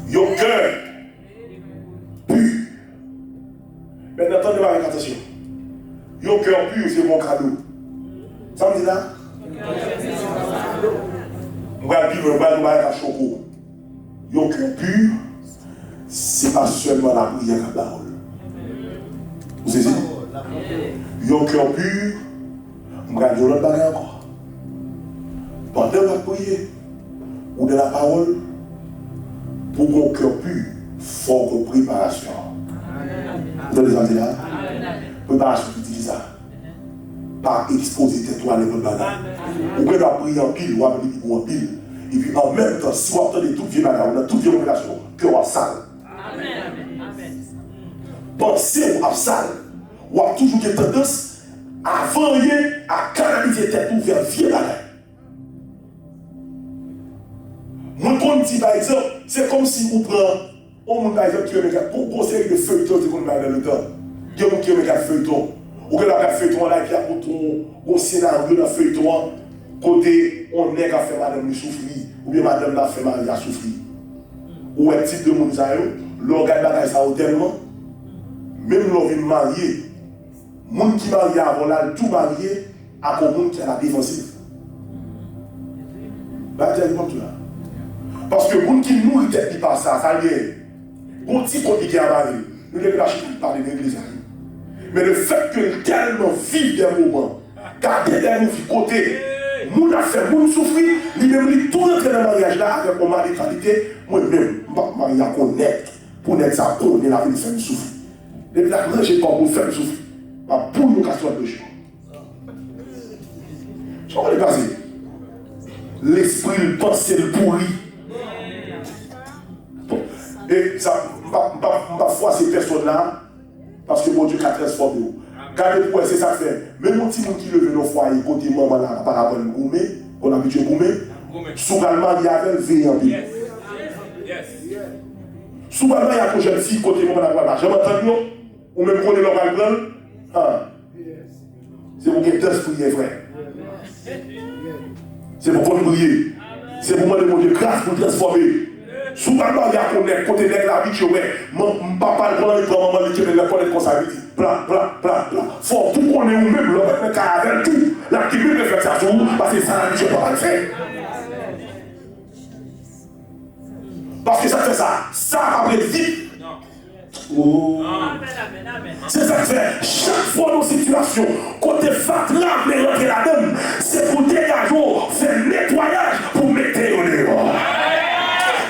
Yo cœur pur. Maintenant, attendez avec attention. Yo cœur pur, c'est mon cadeau. Ça me dit là? On va vivre, on va nous mettre à choco. Yo cœur pur, c'est pas seulement la prière à la parole. Vous savez? Yo cœur pur, on va dire l'autre bagage encore. Pendant la prière, ou de la parole, pour mon cœur pur, il faut une préparation. Vous avez entendu là? Préparation, tu dis ça. Pas exposer tes toiles et le bagage. Vous pouvez prier en pile, ou appeler en pile. Et puis en même temps, si vous entendez toute vie bagage, on a toute vie relation, cœur sale. Pensez à sale. Ou a toujours des tendances à varier, à canaliser tête ou vers vieux bagage. Mon compte dit par exemple, c'est comme si vous prenez, par exemple, qui a un conseil de feuilleton qui est dans le temps. Il y a un qui a un feuilleton. Ou que la feuilleton là, qui a un scénario dans le feuilleton, côté on est qui a fait madame lui souffrir, ou bien madame l'a fait Marie a souffrir. Ou un type de monde, l'organe bagage ça tellement, même l'on vient marier, les gens qui marient avant là, tout marié, à un monde qui a la défensive. Bah, tu as comme là. Parce que les gens qui nous ne pas ça, ça y est. Bon petit côté qui a marié, nous ne pouvons pas parler de l'église. Mais le fait que tellement vivent des moments, garder des côté, nous avons fait, nous souffrir, nous tout rentrer dans le mariage là avec mon mari de qualité, moi-même, je ne vais pas connaître pour ne pas connaître la vie de faire souffrir. Et puis là, j'ai pas pour faire souffrir. Pour nous casser de choses. Je vais le passer. L'esprit, le pensée, le pourri. Et ça, ma foi, ces personnes-là, parce que mon Dieu a transformé. Regardez pourquoi c'est ça que fait. Même mon petit monde qui levait nos foyers, côté maman là, par rapport à Goumé, qu'on a habitué Goumé, souvent il y avait un veillant. Souvent il y a une jeune fille, côté maman là, je m'entends, ou même qu'on est local grand, c'est pour que Dieu prier, frère. C'est pour qu'on brille. C'est pour demander mon Dieu grâce pour transformer. Souvent, il y a un côté de la vie, mon papa, le maman, il connaît comme ça. Bla. Faut tout qu'on est nous-mêmes, le caravelle, tout. La qui veut faire ça, parce que ça, la vie, je ne peux pas le faire. Parce que ça fait ça. Ça, après, vite. Oh. C'est ça que fait. Chaque fois dans nos situations, quand tu es fatigué de rentrer là-dedans, c'est pour dégager, faire nettoyage pour mettre au dehors.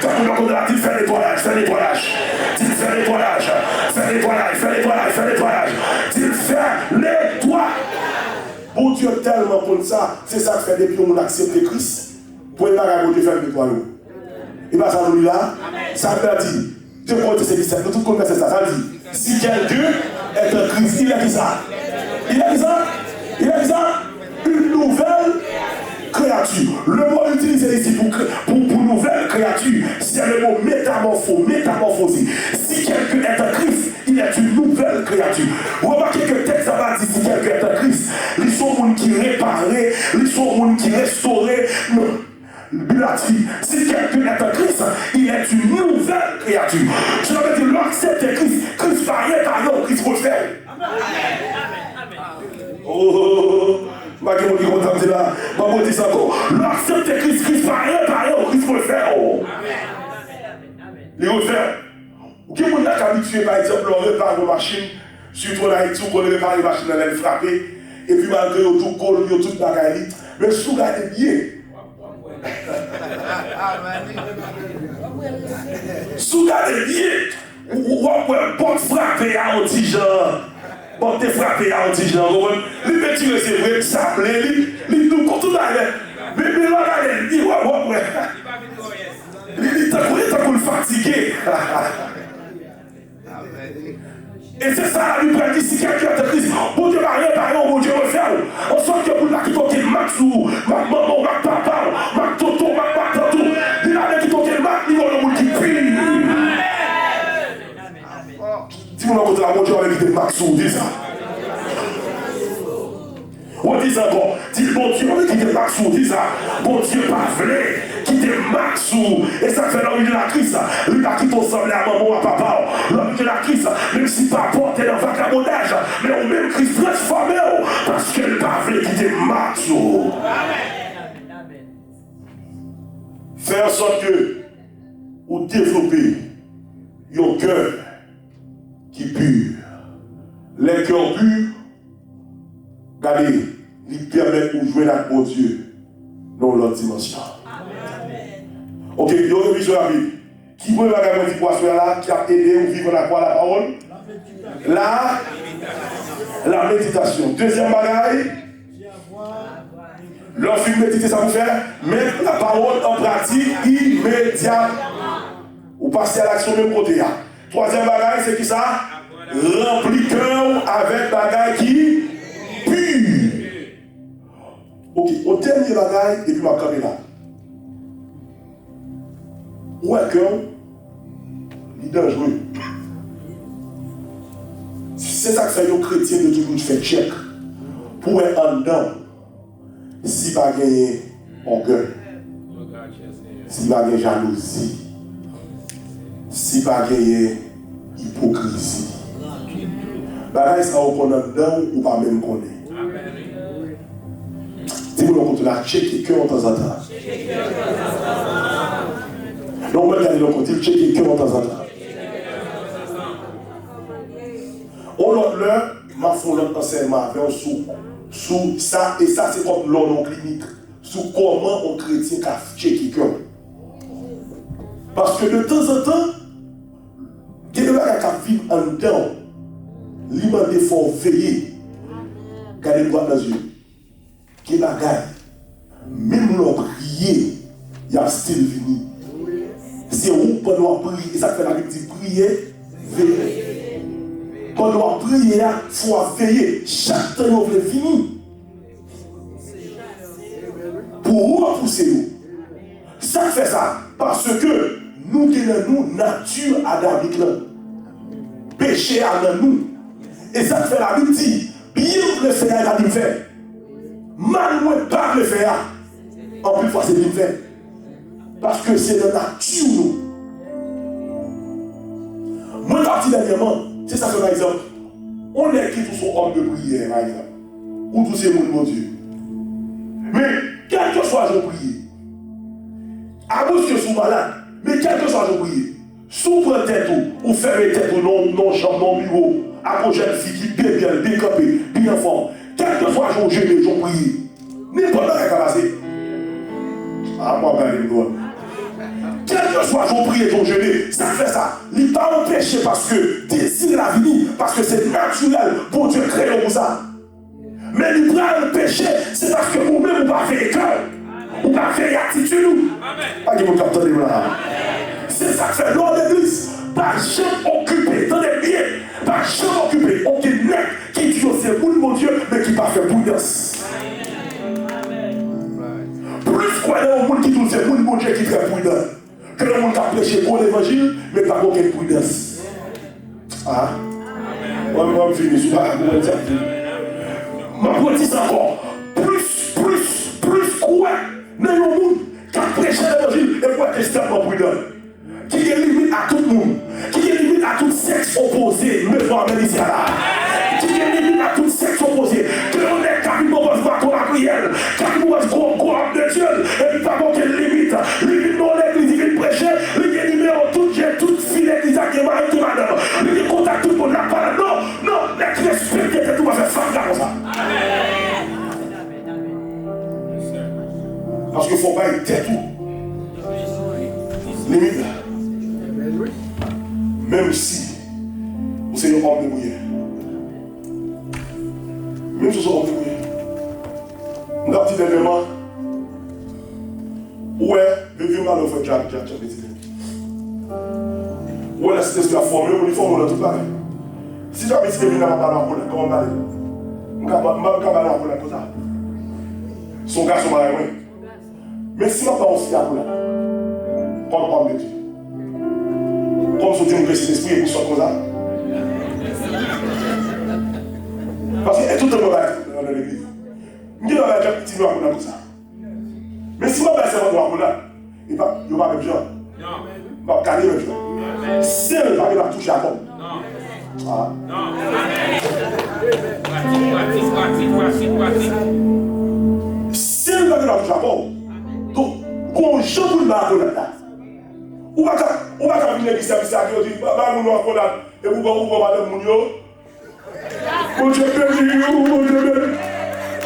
Quand on a dit faire nettoyage. Dit faire nettoyage. Dit faire nettoyage. Bon Dieu tellement comme ça, c'est ça que fait depuis qu'on accepte Christ. Pour ne pas faire nettoyer. Et bien ça nous dit là, ça veut dire, Dieu compte c'est ça, nous tous connaissons ça, ça dit, si quelqu'un est en Christ, il a dit ça. Il a dit ça. Il a dit ça. Une nouvelle créature. Le mot utilisé ici pour nouvelle créature, c'est le mot métamorphosé. Si quelqu'un est en Christ, il est une nouvelle créature. Remarquez que le texte va dire si quelqu'un est en Christ, ils sont gens qui réparés, ils sont gens qui restaurés. Il a dit, si quelqu'un est en Christ, il est une nouvelle créature. Je veux dire, l'accepter Christ, Christ va rien par nous, Christ faut le faire. Oh, je ne sais pas si là, je vais dire ça encore. L'accepter Christ, Christ va rien par nous, Christ faut le faire. Il faut le faire. Qui est habitué, par exemple, à réparer une machine, surtout en Haïti, on répare une machine, elle est frappée, et puis malgré tout, colle, tout bagaille, mais sous regardez bien. Sous regardez bien, ou bon frappé à un petit genre, bon te frappé à un petit genre, les petits c'est vrai, ça plaît, les nous tout d'ailleurs, mais regardez, il est fatigué. Et c'est ça, la Bible dit, si quelqu'un est en Christ, bon Dieu va rien par bon Dieu va faire. On sent que pour la qui toque Max ou ma maman, ma papa, ma toto, ma tatou, il a qui toque Max, il va le monde qui prie. Si vous n'avez pas bon Dieu avec des Max ou, dis ça. On dit encore, dis bon Dieu avec des Max ou, dis ça. Bon Dieu pas vrai. Qui te max ou et ça fait l'homme de la crise, lui qui t'ensemble à maman à papa, l'homme de la crise, même si pas porté dans le vagabondage, mais au même Christ transformé parce que le pavé qui te max ou. Faire en sorte que vous développez un cœur qui est pur. Les cœurs purs, regardez, ils permettent de jouer avec mon Dieu dans l'autre dimension. Ok, il y a une vision à vivre. Qui veut la gamme de poisson là, qui a aidé ou vivre la quoi la parole? La méditation. Deuxième bagaille, lorsque vous méditez, ça vous fait mettre la parole en pratique immédiatement. Vous passez à l'action même côté. Troisième bagaille, c'est qui ça? Remplis cœur avec bagaille qui pure. Ok, au dernier bagaille, et puis ma caméra. Ou un cœur, il est dangereux. C'est ça que fait nos chrétiens de toujours faire check. Pour être en dedans, si pas gagner orgueil, si pas gagner jalousie, si pas gagner hypocrisie. Bagay ça on connaît dedans ou pas même connaît. Si vous l'avez la checker cœur de temps en temps. Donc, on va regarder le côté, checker cœur de temps en temps. On l'autre l'heure, ma foi, l'autre enseignement sous ça, et ça c'est comme l'ordre clinique, sous comment on chrétien a checké cœur. Parce que de temps en temps, il y a des gens qui vivent en dedans, l'immense faut veiller, garder le droit dans les yeux. Qui bagaille, même l'on prier, il y a style fini. C'est où pendant prier, et ça fait la Bible dit prier, veiller. Pendant prier, il faut veiller. Chaque temps, on veut finir. Pour repousser nous. Ça fait ça, parce que nous avons nature adamique. Péché à nous. Et ça fait la Bible dit, bien le Seigneur a dit faire. Mal moins pas le faire. En plus, fois c'est bien fait. Parce que c'est la nature nous. Moi, parti dernièrement, c'est ça que par exemple, on est qui tous sont hommes de prière, par exemple. Ou tous ces mots de mon Dieu. Mais, quel que soit je prie, à cause que je suis malade, mais quel que soit je prie, s'ouvre tête ou ferme tête ou non chambre, non bureau, à cause d'une fille qui est bien décampée, bien forte. Quel que soit je jeûne, je prie. N'importe quoi qui a passé. Ah, moi, ben, il doit. Quel que soit je prie et je jeûne, ça fait ça. Il n'est pas empêché parce que désir la vie, parce que c'est naturel pour Dieu créer comme ça. Mais il prend le péché, c'est parce que vous-même vous pas fait cœur. Ou pas faire attitude. Pas que vous captez là. C'est ça que fait l'ordre de l'église. Pas jamais occupé. Tenez bien. Pas jamais occupé. Aucun nègre qui dit c'est pour mon Dieu, mais qui pas fait prudence. Plus croyant au monde qui dit c'est pour mon Dieu qui fait prudence. Que le monde qui a prêché pour l'évangile, mais pas aucune prudence. Ah. On va finir sur la prudence. Je dis encore. Plus quoi dans le monde qui a prêché l'évangile et pour être extrêmement prudent. Qui est limite à tout le monde. Qui est limite à tout sexe opposé. Me voir même ici là. Qui est limite à tout sexe opposé. Que l'on est carrément pas pour la prière. Carrément pas pour de Dieu. Et puis pas aucune limite. Limite dans l'église, il vient prêcher. Il vient numéro tout, j'ai toute fidélité qui est mariée, qui est madame. Il vient contact tout le monde. Non, les respecter que tout va faire ça comme ça. Parce qu'il ne faut pas être tête tout. Limite là. Même si vous êtes un homme de bouillir. Même si vous êtes un homme de bouillir. Nous avons dit dernièrement. Ouais, le vieux mal au fait Jack. Ouais, la cité de la formule, on y forme tout pareil. Si j'avais dit que je n'avais pas parlé en colère, comment on va aller? Je ne vais pas parler en colère comme ça. Son gars, son mari, oui. Mais si on n'a pas aussi à colère, comme homme de Dieu. Comme si on dit que c'est l'esprit et pour ça comme ça. Parce que tout le monde va être dans l'église. Je ne vais pas dire petit noir comme ça. Mais si on va faire ça noir comme ça, il n'y a pas même genre. Il va calmer même genre. Si on va pas toucher à l'homme. Ah. Si on va pas toucher à l'homme. Donc, quand je vous le mets à là, ou pas venir ici à dire, bah, nous avons là, et vous allez madame Mounio. Mon Dieu, mon Dieu.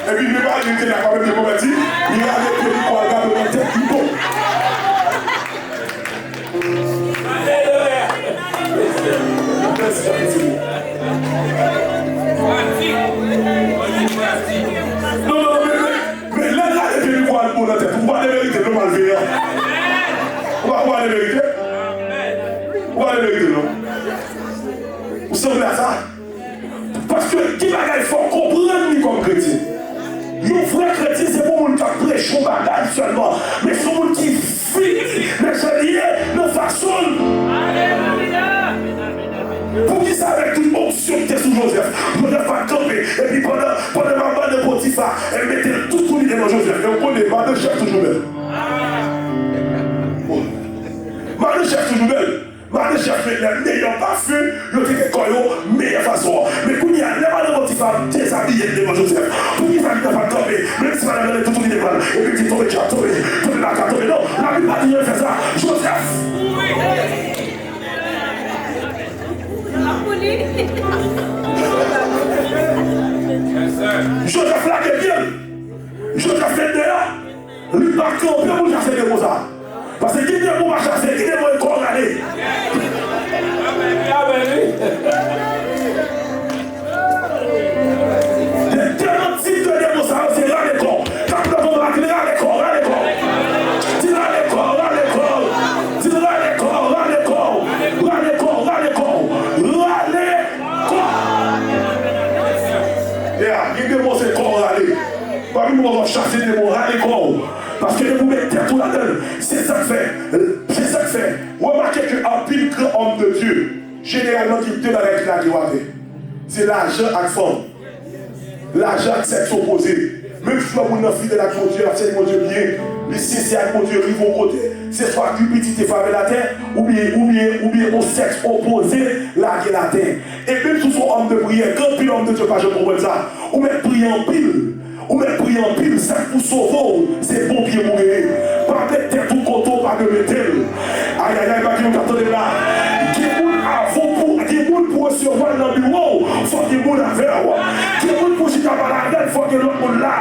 Et puis, il va aller là quand même des moments, il va aller pour regarder le tête du bon. Non, mais là, il y a des gens qui ont la tête. Vous ne pouvez pas les vérités, non, malveillant. Vous ne pouvez pas les vérités. Vous ne pouvez pas les vérités, non. Vous semblez à ça. Parce que qui bagaille, il faut comprendre comme chrétien. Un vrai chrétien, c'est pour les gens qui prêchent au bagage seulement. Mais c'est pour les gens qui finissent les chaliers de façon. Pour qui ça avec toute option qui était sous Joseph. Joseph a campé. Et puis pendant ma main de Potiphar, elle mettait tout pour lui dans Joseph. Et on connaît pas de chef toujours belle. Ma de chef toujours belle. Ma de chef n'ayant pas fait, il était de meilleure façon. Mais pour y aller, les mains de Potiphar déshabillé devant Joseph. Pour qui ça n'a pas campé. Même si madame tout pour lui devant. Et puis tu tombes, tu as tombé. Tu n'as pas tombé. Non, la Bible a dit de faire ça. Joseph. Joseph l'a bien. Joseph fait dehors. Lui part camper pour chasser des ça. Parce que qui est pour chasser, qui est pour encore aller. Les tellement types de démons, c'est là les corps. Quand nous avons raté les corps, là les corps. Tu là les corps, là les corps. Tu là les corps, là les corps. Là les corps, là les corps. Il y a des mots, c'est corps aller. Parmi nous, on va chasser des mots, aller corps. Parce que vous mettez tout là-dedans. C'est ça que fait. C'est ça que fait. Remarquez qu'un pile grand homme de Dieu, généralement, qui te avec la guerre, c'est l'argent à fond. L'argent qui s'est opposé. Même si vous êtes fidèle à mon Dieu, c'est mon Dieu bien. Les sincères à mon Dieu, ils vont côté. C'est soit cupidité femme la terre, ou bien au sexe opposé, la terre. Et même si vous êtes homme de prière, quand pile homme de Dieu, pas je comprends ça, ou même prier en pile. Ou même prier en pile, ça pour sauver, c'est bon pied pour gagner. Pas mettre tête ou coton, pas de mettre. Aïe aïe aïe, pas qu'il y ait là. Qui est pour recevoir dans le bureau, il faut qu'il y ait un affaire. Qui est pour chiter à la il faut qu'il y ait l'autre monde là.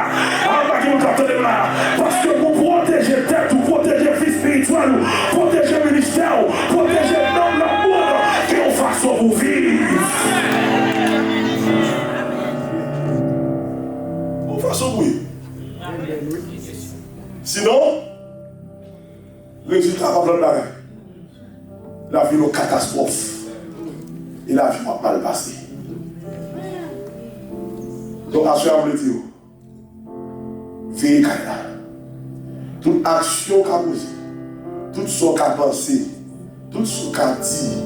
Pas qu'il y ait là. Parce que pour protéger tête, ou protéger vie spirituelle, protéger ministère, protéger l'homme, l'amour, qu'il y ait une façon pour vivre. Façon oui. Sinon, plein de bagages. La vie est une catastrophe. Et la vie va mal passer. Donc, à ce moment-là, je dis, veillez quand même. Toute action qu'a posée, tout ce qu'a pensé, tout ce qu'a dit,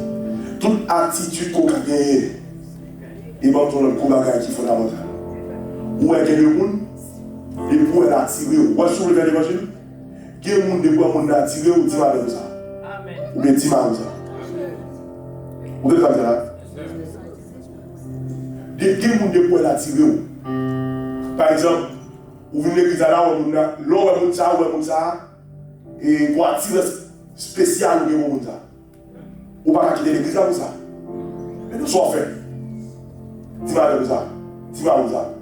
toute attitude qu'on a gagnée, et bon, on a un coup de bagages qui est fondamental. Où est-ce que le monde, et pour être attiré, où est-ce que vous voulez l'évangile? Quel est le monde de pour monde attiré ou dit madame ça? Ou bien dit madame ça? Vous pouvez pas dire là? Quel est le monde de pour être attiré? Par exemple, vous venez à l'église là, l'eau est ça, et pour attirer spécial ou bien ça. Ou pas quitter l'église là pour ça. Mais nous sommes faits. Dis madame ça. Dis madame ça.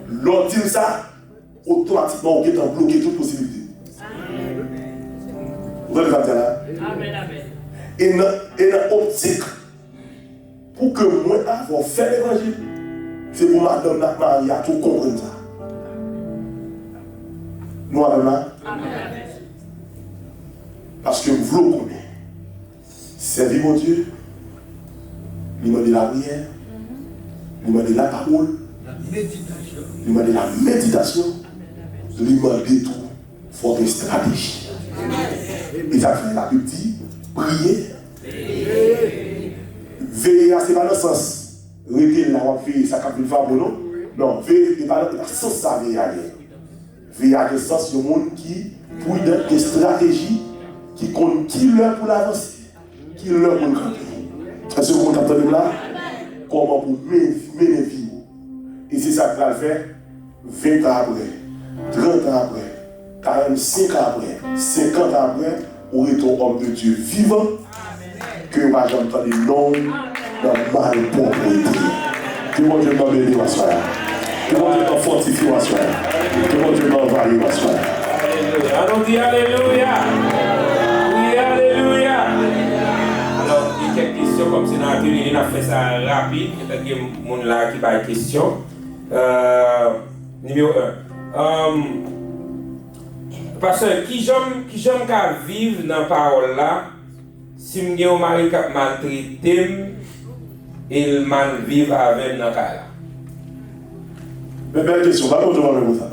L'autre dit ça, automatiquement, on est bloqué toute possibilité. Vous allez dire là? Amen, amen. Et dans l'optique, pour que moi, avant de faire l'évangile, c'est pour madame Maria tout comprendre ça. Nous, madame là? Amen. Parce que vous voulez connaître. Servir mon Dieu, lui demander la prière, lui demander la parole, lui demander la méditation, lui demander tout, il faut une stratégie. Et ça fait la Bible dit, prier, veiller à ce n'est pas dans le sens. Rester là, on fait ça comme une femme, non? Non, veiller, n'est pas dans le sens ça, veiller à l'air. Veiller à le sens du monde qui, pour des stratégies, qui compte qui leur pour l'avancer. Qui leur pour le camper. Est-ce que vous entendez là? Comment pour mener vie. Et c'est ça qu'il va faire 20 ans après, 30 ans après, 45 ans après, 50 ans après, on est un homme de Dieu vivant que je vais entendre les noms dans mal propriété. Que mon Dieu m'a béni à soi. Que mon Dieu m'a fortifié à soi. Que mon Dieu m'a envahi à soi. Allons dit Alléluia. Oui, Alléluia. Alors, il y a quelques questions comme si on a fait ça rapide. Il y a des gens là qui ont des questions. Numéro 1. Parce que qui j'aime qu'à vivre dans la parole là, si je suis un mari qui a maltraité, il mal vivre avec dans le cas là. Mais belle question, pas pour demander ça.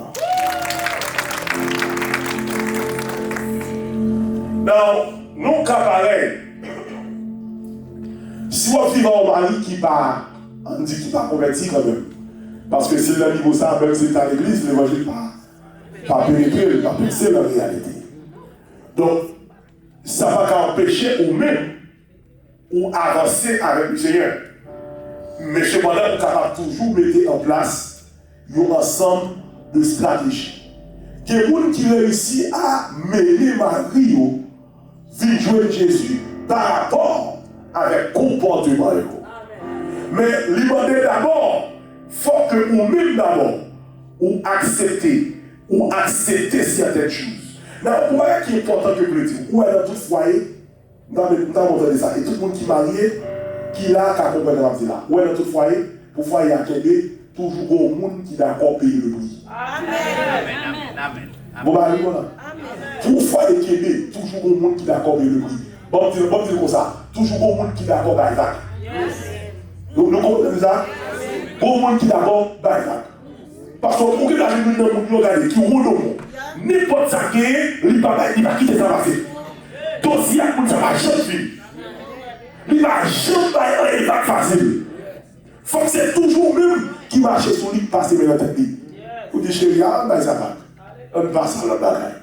Dans nos cas pareils, si vous vivez un mari qui pas, on dit qu'il pas converti quand même. Parce que si le niveau ça, même si c'est à l'église, l'évangile pas pénétrer, pas percer la réalité. Donc, ça va pas empêcher ou même ou avancer avec le Seigneur. Mais cependant, vous êtes capable toujours mettre en place un ensemble de stratégies. Il y a des gens qui réussissent à mêler Marie, vivre Jésus par rapport avec le comportement. Mais demander d'abord, il faut que vous-même d'abord, ou accepter certaines choses. Là, vous voyez qui est important que je le dise. Ou dans tout foyer, nous avons entendu ça. Et tout le monde qui est marié, qui là, qui a compris dans la là. Ou dans tout foyer, pour foyer à Québec, toujours un monde qui est d'accord payer le prix. Amen. Bon, bah, pour foyer Québec, toujours un monde qui est d'accord payer le prix. Bon, dire comme ça. Toujours un monde qui est d'accord payer le Donc, nous comprenons ça. Bon monde qui est d'accord payer Parce que pour que la vie de nous regarde, qui roule au monde, n'importe ça qui est, il va quitter ça passer. Dossier à tout ça va jamais faire. Il va jamais il va facile. Il faut que c'est toujours même qui marche sur lui, passer dans la tête. Vous dites, chérie, ça va. On passe à la bagaille.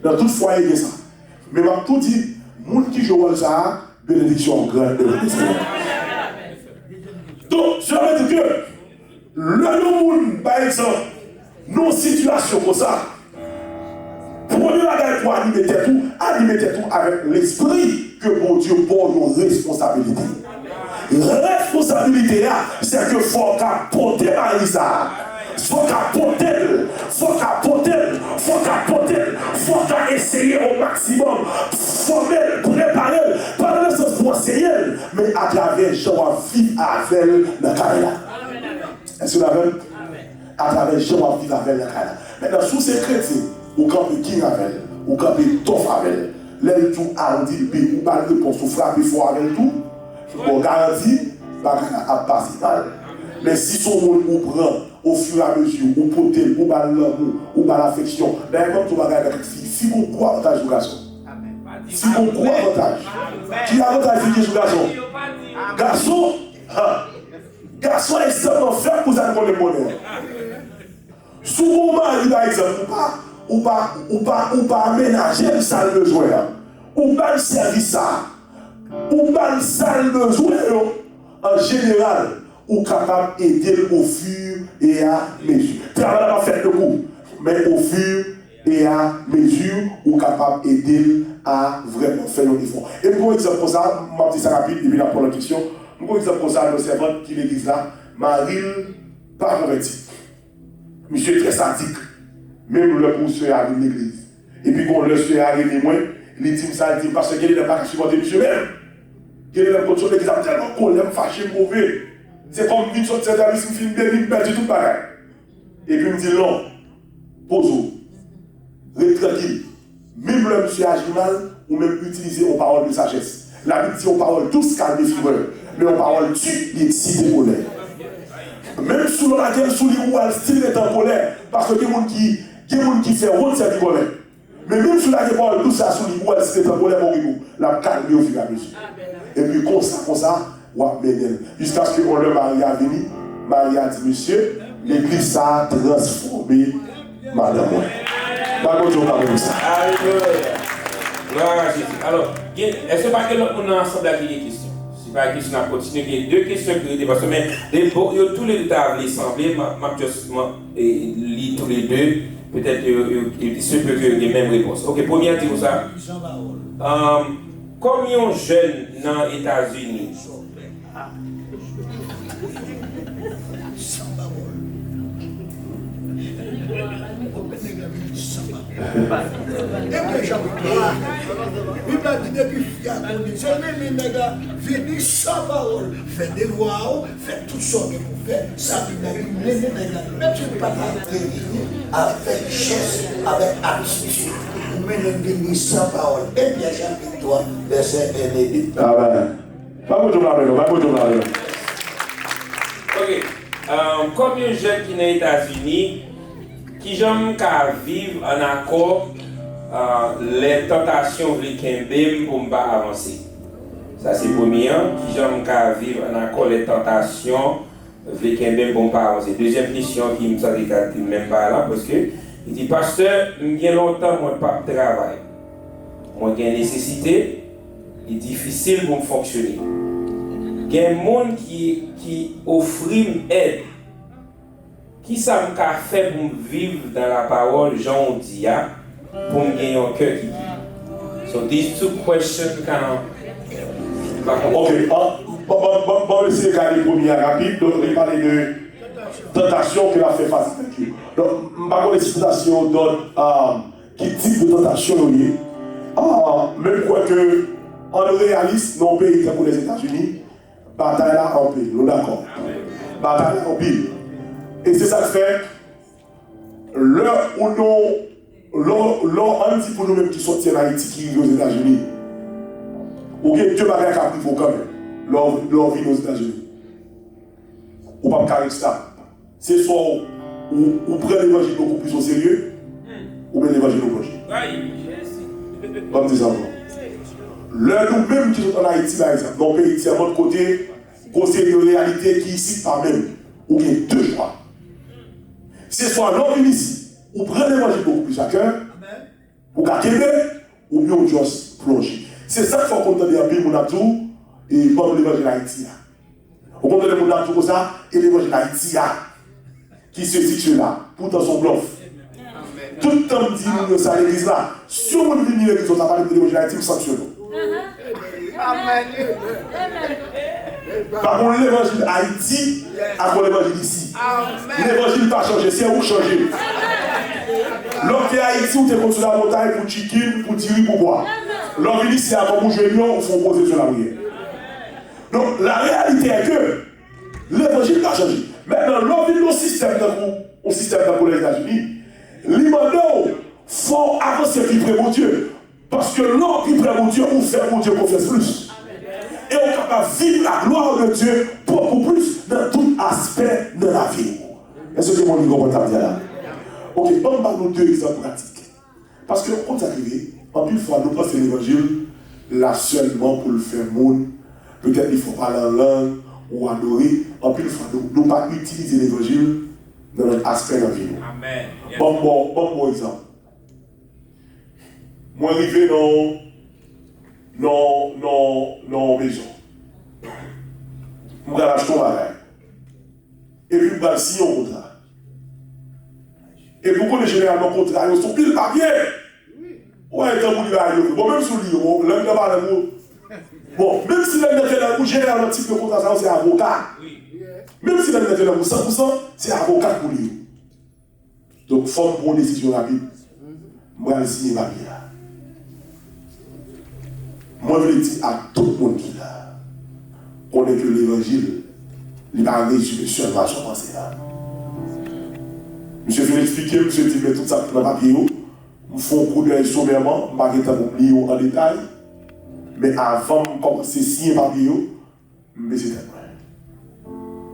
Dans tout foyer, il y a ça. Mais je tout dit, les gens qui jouent ça, bénédiction grande de la Seigneur. Donc, je veux dire que le monde, par exemple, nos situations comme ça, prenez la gueule pour animer tout avec l'esprit que mon Dieu porte nos responsabilités. Responsabilité, c'est que il faut qu'apporter Marisa. Faut essayer au maximum, faut préparer, pas dans le sens pour essayer, mais à travers Jean vivre avec le carrière. Est-ce que vous l'avez? À travers Jean vivre avec le carrière. Maintenant, sous ces chrétiens, ou quand le king avec, ou camper tof avec elle. L'aile tout arrondi le pays, ou pas de réponse, ou frapper fort avec tout, pour garantir, pas à passer mal. Mais si son monde ou prend au fur et à mesure, ou potel, ou pas l'amour, ou pas l'affection, d'ailleurs, tu vas regarder avec fille, si vous croyez avantage du garçon. Si vous croyez avantage, qui a avantage fille sur garçon? Garçon est extrêmement faible pour ça qu'on est bonheur. Souvent, par exemple, ou pas aménager ça le besoin, ou pas le service ça, ou pas le sale besoin, en général, ou capable d'aider au fur et à mesure. Travail n'a pas fait le coup, mais au fur et à mesure, ou capable d'aider à vraiment faire le effort. Et pour exemple, pour ça, je vais dire ça rapide, et puis la première question, pour exemple, pour ça, le servante qui l'église là, Marie, pas converti. Monsieur très sadique. Même le monsieur arrive à l'église. Et puis quand le monsieur arrive moins, il dit ça, il dit parce qu'il n'est pas supporter monsieur même. Il est dans l'église, il a tellement colère, fâché, mauvais. C'est comme une sorte de service, il filme bien, il perd tout pareil. Et puis il me dit non, pose-vous, reste tranquille. Même le monsieur agit mal, ou même utiliser aux paroles de sagesse. La Bible dit aux paroles tous calmes et figureux, mais aux paroles tue et excite et colère. Même sous laquelle, sous les roues, style est en colère, parce que il y a des gens qui font route, c'est colère. Mais même sous laquelle, tout ça, sous les roues, style est en colère, la calme au fur et à mesure. Et puis, comme ça, jusqu'à ce que le mari a venu, Marie a dit, monsieur, l'église a transformé madame. Pas de ça. Alors, est-ce que pas que l'on a ensemble avec des questions? Si pas une question à continuer, il y a deux questions qui ont été passées, mais tous les deux avaient semblé, je lis tous les deux, peut-être il se peut qu'il y ait les mêmes réponses. Ok, première dire ça. Combien de jeunes dans les États-Unis il m'a dit depuis c'est même les gars, venez sans parole, faites des voix, faites toutes sortes de pour faire, ça les gars, même si vous pas avec geste, avec attitude, vous venez sans parole, et bien j'ai toi, verset 1 et 2. Ah ben, pas beaucoup de mal. Ok, combien de jeunes qui sont aux États-Unis qui j'aime qu'à vivre en accord les tentations de pour ne pas avancer. Ça c'est le premier. Qui j'aime qu'à vivre en accord les tentations de pour ne pas avancer. Deuxième question qui me semble même pas là parce que il dit pasteur, j'ai longtemps moi pas de travail. Moi j'ai une nécessité, il est difficile pour me fonctionner. Il y a des gens qui offrent une aide. Qui ça me fait pour vivre dans la parole Jean Dia pour me gagner un cœur qui dit. So these two questions kind of. Ok, bon, essayer de regarder le premier rapide. Donc, il parlait de tentation qu'il a fait face à Dieu. Donc, je ne vais pas l'explication d'autres qui type de tentation il y a. Même quoi que, en réaliste, dans le pays comme les États-Unis, bataille là en pile, nous d'accord. Bataille là en pile. Et c'est ça que fait, l'heure où on dit pour nous-mêmes qui sortent en Haïti, qui vivent aux États-Unis, ou bien Dieu va faire un caprice quand même, leur vie aux États-Unis. Ou pas carré ça. C'est soit ou prend l'évangile beaucoup plus au sérieux, ou bien l'évangile au projet. Pas me dire ça encore. L'heure nous-mêmes qui sont en Haïti, par exemple, dans le pays, c'est à votre côté, conseil de réalité qui ici par même, ou bien deux choix. C'est soit l'homme ici, ou prenez l'évangile beaucoup plus à cœur, ou gâter, ou bien on juste plonger. C'est ça qu'il faut qu'on entende un peu mon atout, et pas l'évangile Haïti. On entend mon atout comme ça, et l'évangile Haïti qui se situe là, pourtant son bluff. Tout le temps dit nous ça à l'église là. Si on veut venir à l'église, on va parler de l'évangile Haïti, nous sanctionnons. Amen. Par contre, l'évangile Haïti a pour l'évangile ici. L'évangile n'a pas changé, c'est où changer. L'homme qui est Haïti, ou t'es comme sur la montagne pour chicken, pour tirer, pour boire. L'homme ici, c'est à comme bouger lion, ou faut poser sur la prière. Donc, la réalité est que l'évangile n'a pas changé. Maintenant, l'homme vit au système pour les États-Unis. L'imando, faut avancer plus près de Dieu. Parce que l'homme qui près de Dieu, on fait mon Dieu confiance plus. Et on est capable de vivre la gloire de Dieu beaucoup plus dans tout aspect de la vie. Est-ce que mon niveau est là? Ok, on va nous deux exemples pratiques. Parce que quand on arrive, en plus fois, nous pensons l'évangile là seulement pour le faire monde. Peut-être qu'il faut parler en langue ou adorer. En plus fois, nous ne pas utiliser l'évangile dans notre aspect de la vie. Amen. Bon exemple. Moi, arrivé dans maison. Je vais acheter un bagage. Et puis, je vais signer un contrat. Et pourquoi généralement contrat, ils sont pile papier. Ouais, quand vous dites, bon, même si vous dites, l'homme n'a pas l'amour. Bon, même si l'homme n'a pas l'amour, généralement, type de contrat, c'est avocat. Même si l'homme n'a pas l'amour, 100%, c'est avocat pour lui. Donc, il faut prendre une décision rapide. Moi, je vais signer papier. Moi, je veux dire à tout le monde qui est là, qu'on est que l'évangile, il va résumer seulement à son pensée là. Monsieur vient expliquer, monsieur dit, mais tout ça dans le papier, je fais un coup d'œil sommairement, je ne vais pas oublier en détail, mais avant de commencer à signer le papier, je me dis,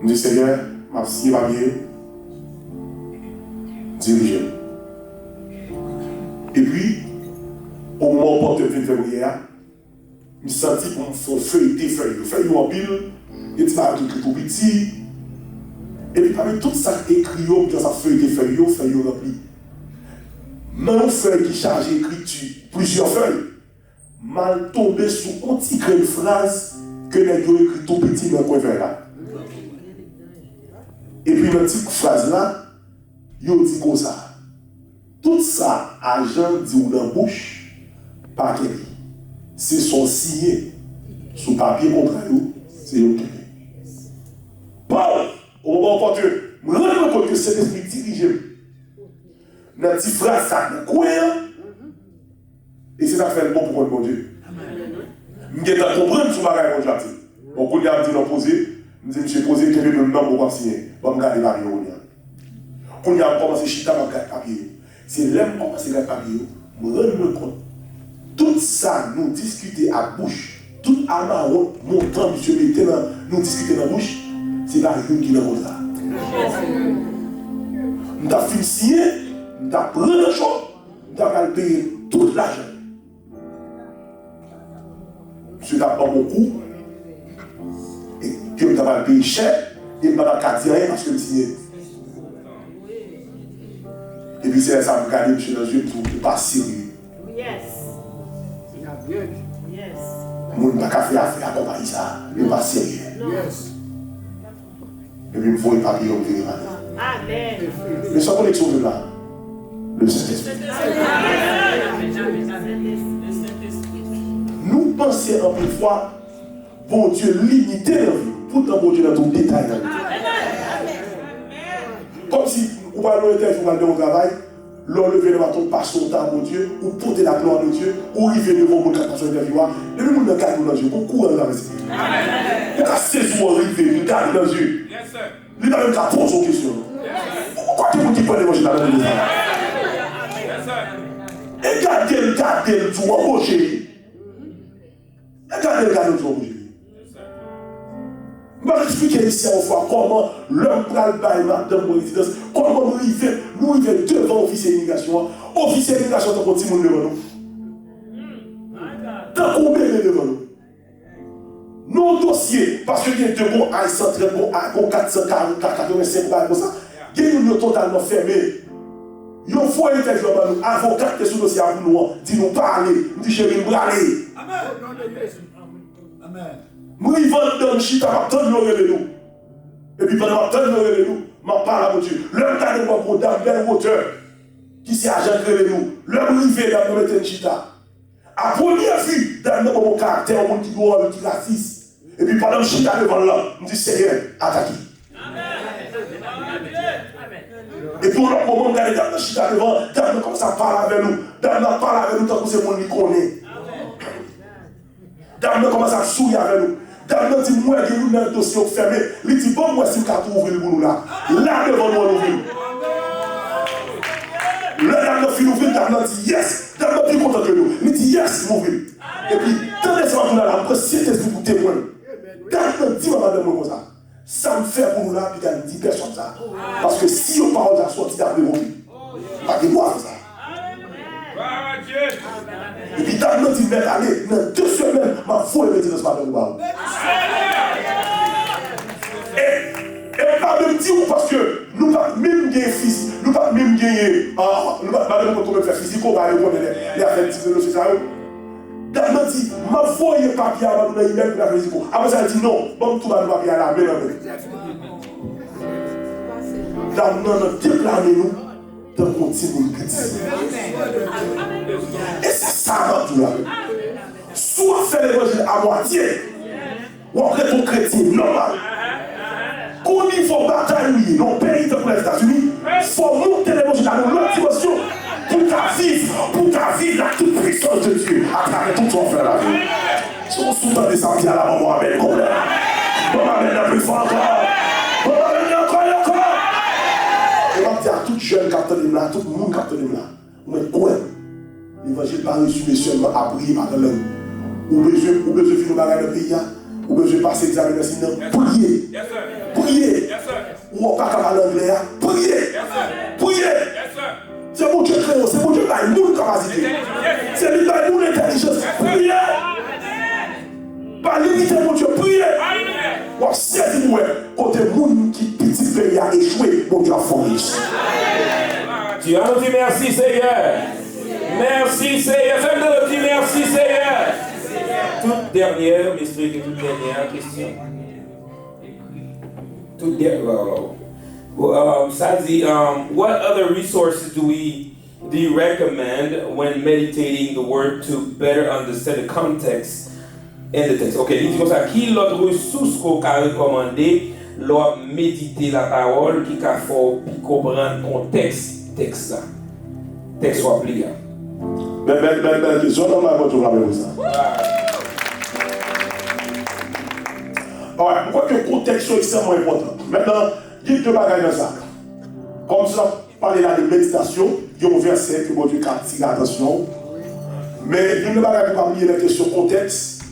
je dis, Seigneur, je vais signer le papier, dirigez. Et puis, au moment où je vais février, je me sens pour me faire feuilleter en pile, et tu vas tout petit. Et puis parmi tout ça écrit, dans sa feuille remplie. Dans une feuille qui charge écriture, plusieurs feuilles, mal tombé sur un petit grain de phrase que les gens écrit tout petit dans le coin là. Et puis dans cette phrase là, ils dit comme ça. Tout ça, agent dit ou dans la bouche, pas qu'il c'est son signé sous papier contrat, c'est OK. Bon, au moment où je me rends compte que cet esprit dirige dans la petite phrase, ça me coin, et c'est ça qui fait le bon pour mon Dieu. Je vais comprendre ce que je vais dire. Bon, quand il a dit l'opposé, je me suis posé quel est le nom pour signer. Je vais regarder le papier. Quand il a commencé à chiter, je vais regarder le papier. C'est là que je commence à regarder le papier, je me rends compte. Tout ça, nous discuter à bouche, tout amarron, montant, monsieur, nous discuter dans la bouche, c'est pas une qui est dans le contrat. Nous avons fini signer, nous avons pris le choix, nous avons payé tout l'argent. Monsieur n'a pas beaucoup, et que nous avons payé cher, et nous n'avons dire rien parce que nous signons. Et puis c'est ça, vous regardez monsieur dans les yeux pour ne pas sérieux. Yes. Mon n'a pas fait affaire accompagner ça, ne pas sérieux. Et puis il me faut un papier au téléphone. Amen. Mais sans connexion de là, le Saint-Esprit. Nous pensons en une fois, bon Dieu limité la vie, pourtant bon Dieu dans tout détail. Comme si on va dans le temps, on va dans le travail. L'on lever le bâton, passe son temps, mon Dieu, ou porter la gloire de Dieu, ou arriver devant mon cas, passer l'interview. Et le monde garde dans Dieu, beaucoup courant dans l'esprit. On a saison arriver, il garde dans Dieu. Il n'a même qu'à poser une question. Pourquoi tu me dis pas l'évangile dans le monde? Et gardez-le, tout en beau chéri. Et gardez-le, tout en beau chéri. Je vais expliquer ici une fois comment l'homme pral bail madame mon résidence, comment nous arrivons devant l'officier d'immigration. Officier d'immigration, tant qu'on dit mon devant nous. Tant qu'on met devant nous. Nos dossiers, parce qu'il y a deux bons A130, bons A4, 440, 485, comme ça, il y a une totalement fermée. Il faut interviewer nous, avocat qui est sous dossier à nous, dit nous parler, nous dit chérie, nous aller. Amen. Moi, ils vendent dans le chita, je vais attendre de nous. Et puis pendant que je de nous, je parle à mon Dieu. L'homme qui a des pour dame, belle hauteur, qui s'est agent de nous. L'homme rivé dans le chita. À première vue, dans mon caractère, mon qui doit avoir qui raciste. Et puis pendant que je suis devant là, je dis Seigneur, attaquez. Et puis au moment où on est dans le chita devant, dans comme ça parle avec nous. Dans parle avec nous, tant que c'est mon qui connaît. Dans commence à sourire avec nous. Dans dit moi, il y a un dossier fermé. Il dit bon, moi, si je peux ouvrir le boulot là. Là devant nous, on ouvre. Là, dame fin ouvrir, dame dit yes. Dame plus content que nous. Il dit yes, m'ouvrir. Et puis, dans les secondes là, après, si c'est pour témoin. Dame dit, madame, comme ça. Ça me fait pour nous là, puis il dit personne ça. Parce que si on parle de la sortie d'après vous, pas de moi ça. Et puis, dame dit, mais allez, dans 2 semaines, ma foi est retirée ce matin. Et pas même dire parce que nous pas même gagner physique, nous pas même gagner, nous pas même comment faire physique, on va aller voir les affaires de c'est ça. Dame dit, ma foi est papier avant de email pour la physique. Après ça elle dit non, bon tout va nous papier à la main. Dame non déclarer nous de continuer petit. Et c'est ça tout là. Soit faire l'évangile à moitié, ou après ton chrétien normal. Qu'on y faut batailler dans le pays de les États-Unis, il faut monter l'évangile à notre dimension pour qu'à vivre la toute puissance de Dieu à travers tout son frère la vie. Si on soutient des samedis à la maman, amène complète. On amène un plus fort encore. On amène encore. Et on dit à tout jeune capteur de là, tout le monde capteur de là, mais quoi? L'évangile pas reçu seulement à prier par l'homme. Ou besoin de finir dans le pays. Ou besoin de passer des années sinon prier. Prier. Ou on pas capable l'anglais. Prier. Prier. C'est mon Dieu créé, c'est mon Dieu qui a une capacité. C'est lui qui a une intelligence. Prier. Pas limiter mon Dieu, prier. Ou c'est moi côté monde qui petit pays a échoué, mon Dieu a fourni. Tu as dit merci Seigneur. Merci Seigneur. Je te dis merci Seigneur. Toute dernière, m'expliquez toute dernière question. Toute dernière. Ça dit, what other resources do you recommend when meditating the word to better understand the context in the text? Ok, il dit comme ça. Qui l'autre ressource qu'on a recommandé lors méditer la parole qui a fait comprendre le contexte texte là. Texte soit plié. Belle question, on va vous parler de ça. Ouais, pourquoi que le contexte est extrêmement important? Maintenant, il y a 2 bagages dans ça. Comme ça, parler là de méditation, il y a un verset que mon Dieu attire l'attention. Mais il y a 2 bagages pour oublier la question contexte.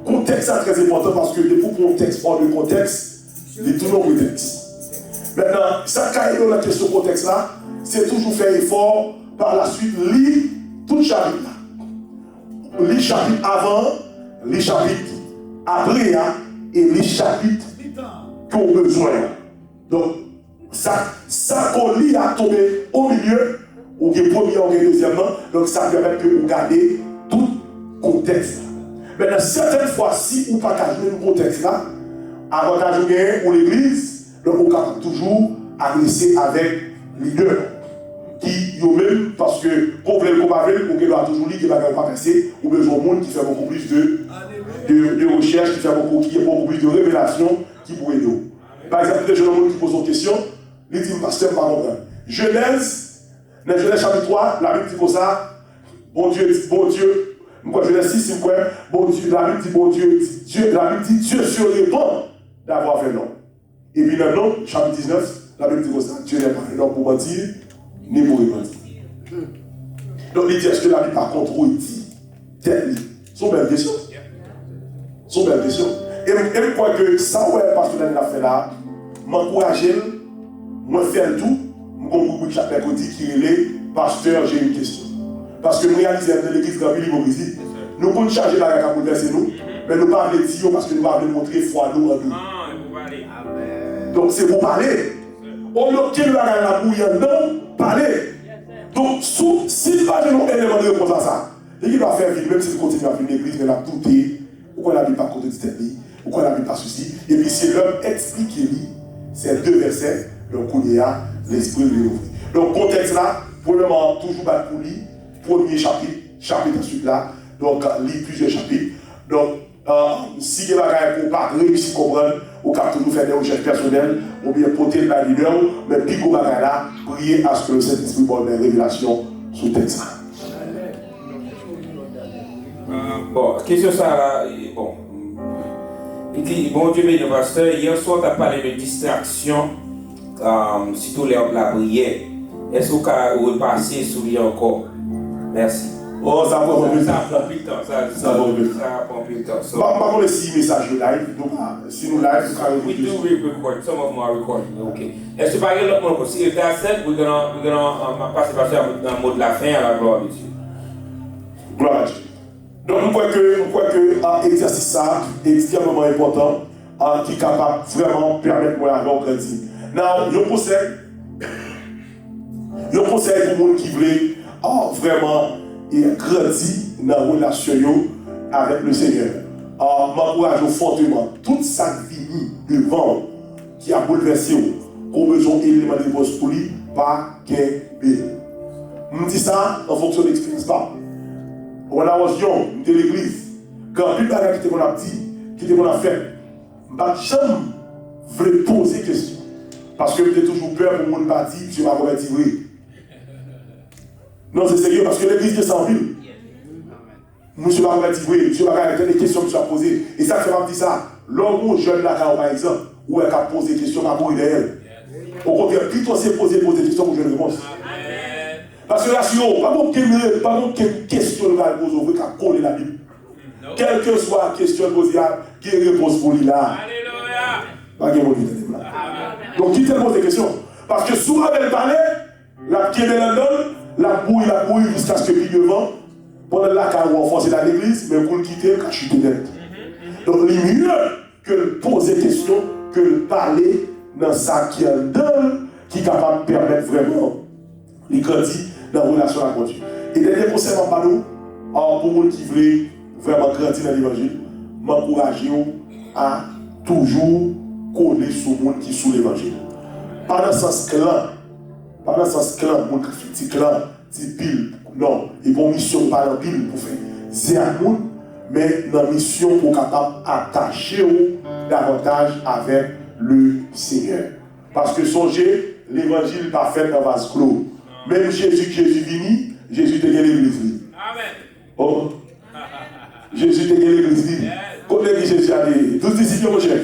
Contexte est très important parce que depuis que le contexte parle de contexte, il est toujours contexte. Maintenant, ça quand la question contexte là, c'est toujours faire effort par la suite, lire tout le chapitre là. Lire chapitre avant, lire chapitre après, et les chapitres qu'on a besoin. Donc, ça qu'on lit à tomber au milieu, ou le premier ou le deuxièmement, donc ça permet que vous gardez tout le contexte. Maintenant, certaines fois, si vous ne pouvez pas jouer le contexte là, avantage pour l'église, donc vous pouvez toujours adresser avec leader. Qui eux-mêmes, parce que quand vous voulez le comparer, vous devez toujours lire, vous ne pouvez pas passer, ou besoin de monde qui fait beaucoup plus de recherche, qui a beaucoup plus de révélations qui pourraient nous. Par exemple, les gens qui posent une question, ils disent, pasteur, pas comprendre. Genèse, dans Genèse chapitre 3, la Bible dit comme ça, bon Dieu, moi Genèse 6, bon Dieu, la Bible dit, bon Dieu, la Bible dit, Dieu se répand d'avoir fait l'homme. Et puis dans l'homme, chapitre 19, la Bible dit comme ça, Dieu n'est pas un homme pour mentir, ni pour répandre. Donc il dit, est-ce que la Bible par contre, il dit, tel, son belle question. Son belle question. Et je crois que ça, ouais, parce que l'année a fait là, m'encourager, moi faire tout, mon chaque mercredi qui est pasteur, j'ai une question. Parce que nous réalisons de l'église de l'hypocrisie, nous pouvons charger la gare pour verser nous, mais nous ne pouvons pas dire parce que nous ne pouvons montrer foi nous en nous. Donc c'est pour parler. On ne peut pas la bouillon, non, parler. Donc si nous n'avons pas d'élément de réponse à ça, l'église va faire vivre, même si nous continuons à vivre l'église, mais la douter. Pourquoi la Bible pas contre dit pourquoi la Bible pas ceci? Et puis c'est l'homme expliqué ces 2 versets, donc il y a l'esprit de l'ouvrir. Donc contexte là, premièrement, toujours battre pour lire, premier chapitre ensuite là, donc lire plusieurs chapitres. Donc si il y a des pour pas réussir à comprendre, ou quand nous faire des recherches personnelles, ou bien porter la leader, mais puis qu'on va là, prier à ce que le Saint-Esprit donne des révélations sur le texte. Bon, question ça là, bon. Il dit, bon Dieu béni, pasteur, hier soir tu as parlé de distraction, surtout la prière. Est-ce que vous pouvez repasser sur lui encore? Merci. Oh, ça prend plus de temps. Ça prend plus de temps. Ça prend plus de temps. So, Par contre, si message live, donc si nous live, we do re-record. Some of them are recording. Okay. Est-ce que par exemple, if that's said, we're gonna passer dans le mot de la fin à la gloire de Dieu. Gloire à Dieu. Donc, nous croyons que l'exercice ça est extrêmement important, qui est capable vraiment permettre moi d'avoir grandir. Now, je conseille pour les gens qui veulent vraiment grandir dans la relation avec le Seigneur. M'encourage fortement toute sa vie devant qui a bouleversé qu'on besoin d'éléments de réponse pour lui, pas qu'un bébé. Je dis ça en fonction de l'expérience. When I was young, j'étais à l'église. Quand plus de bagages qui était qu'on a dit, qui était qu'on a fait, je ne voulais poser des questions. Parce que j'étais toujours peur pour mon pas dire, je ne vais pas convertir. Non, c'est sérieux, parce que l'église est sans ville. Je ne suis pas convertir, je ne suis pas arrêter les questions que je suis posées. Et ça, je ne dis ça. L'homme jeune là, par exemple, où elle a posé des questions à mourir d'elle. Au contraire, plutôt c'est poser des questions pour que je réponse. Parce que là, si on pas de question de la poser, on veut qu'à coller la Bible. Quelle que soit la question posée, qui réponse pour lui là. Pas de monde qui là. Donc, qui te pose des questions? Parce que souvent, elle parlait, la pied de la donne, la bouille jusqu'à ce que puis devant, pendant la carrière, on force dans l'église, mais pour le quitter, quand je suis net. Donc, il est mieux que de poser des questions, que de parler dans ça qui est dedans, qui est capable de permettre vraiment de grandir dans la relation avec Dieu. Et dernier conseil pour nous, pour ceux qui veulent vraiment grandir dans l'évangile, m'encourager à toujours coller sur le monde qui est sous l'évangile. Pas dans le sens clan, monde qui fait clan, dit pile, non. Et pour mission, pas dans pile pour faire zéro, mais dans mission pour capable attacher davantage avec le Seigneur. Parce que songez, l'évangile pas fait dans vase clos. Même Jésus vini, Jésus te gagné l'église. Amen. Oh. Jésus te gagné l'église. Quand Jésus a dit, 12 disciples, mon cher.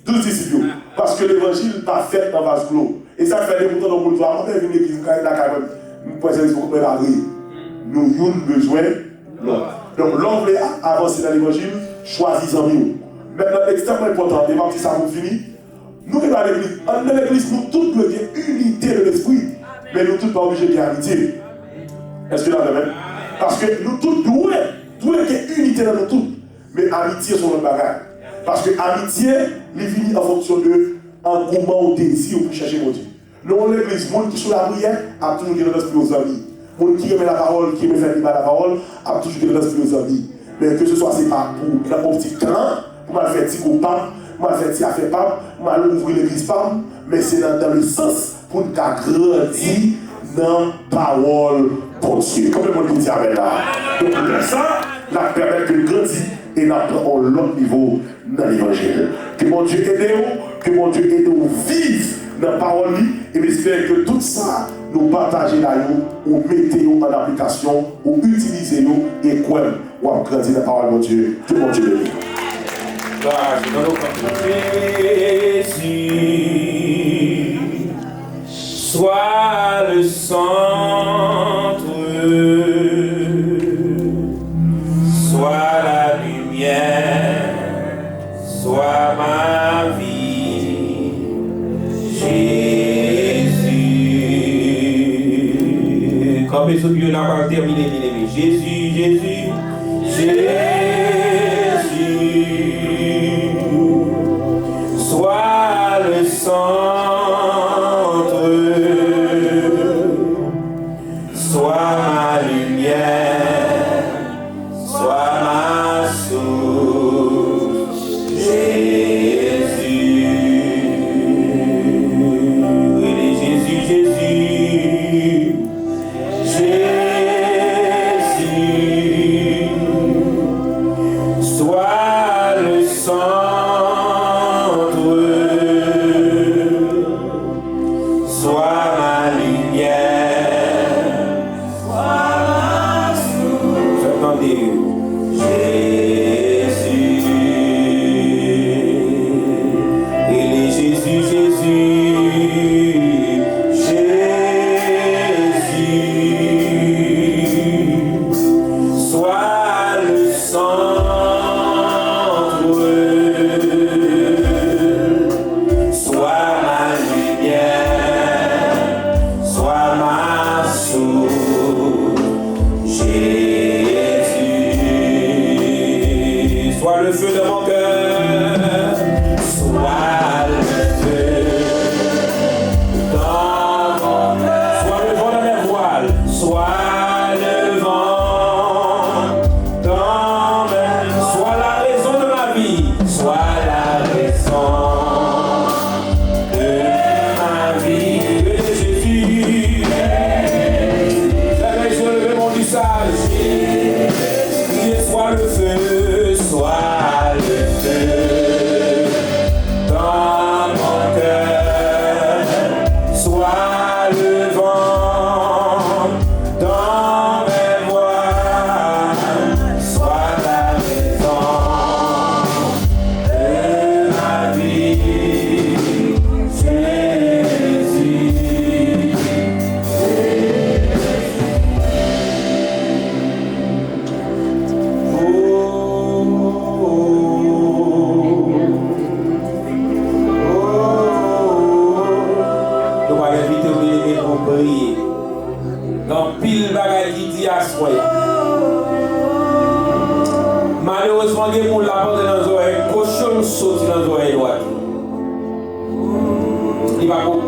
12 disciples. Parce que l'évangile pas fait dans vase clos. Et ça fait des boutons dans le monde. Avant de venir l'église, quand il a quand même, nous avons besoin. Donc, l'homme veut avancer dans l'évangile, choisissons nous. Maintenant, l'extrêmement important, les parties ça vous finit. Nous qui sommes dans l'église, dans l'église, nous tous devons avoir unité de l'esprit, mais nous tous pas obligés d'amitié. Est-ce que là, même? Parce que nous tous devons avoir unité dans nous tous, mais amitié sur notre bagage. Parce que amitié, il finit en fonction de engouement ou désir pour chercher mon Dieu. Nous, l'église, les gens qui sont la prière, a toujours gagné l'esprit aux amis. Les gens qui aiment la parole, qui aiment faire la parole, a toujours gagné l'esprit aux amis. Mais que ce soit, c'est pas pour la petite clan, pour mal faire petit copain, pour mal faire petit affaire pas, pour mal ouvrir l'église pas, mais c'est dans le sens pour nous grandir dans la parole pour Dieu. Comme le monde dit avec là. Donc, ça, la permet de grandir et d'apprendre l'autre niveau dans l'évangile. Que mon Dieu aide nous, que mon Dieu aide nous vivre dans la parole, et j'espère que tout ça, nous partager là, ou mettez en application, ou utilisez et quoi, ou grandir dans la parole de Dieu. Que mon Dieu bénisse. Jésus, sois le centre, sois la lumière, sois ma vie, Jésus. Comme les autres, on n'a pas terminé, bien-aimé. Jésus, Jésus, Jésus, sois le centre, sois ma lumière, sois ma source, Jésus. Oui, Jésus, Jésus, Jésus.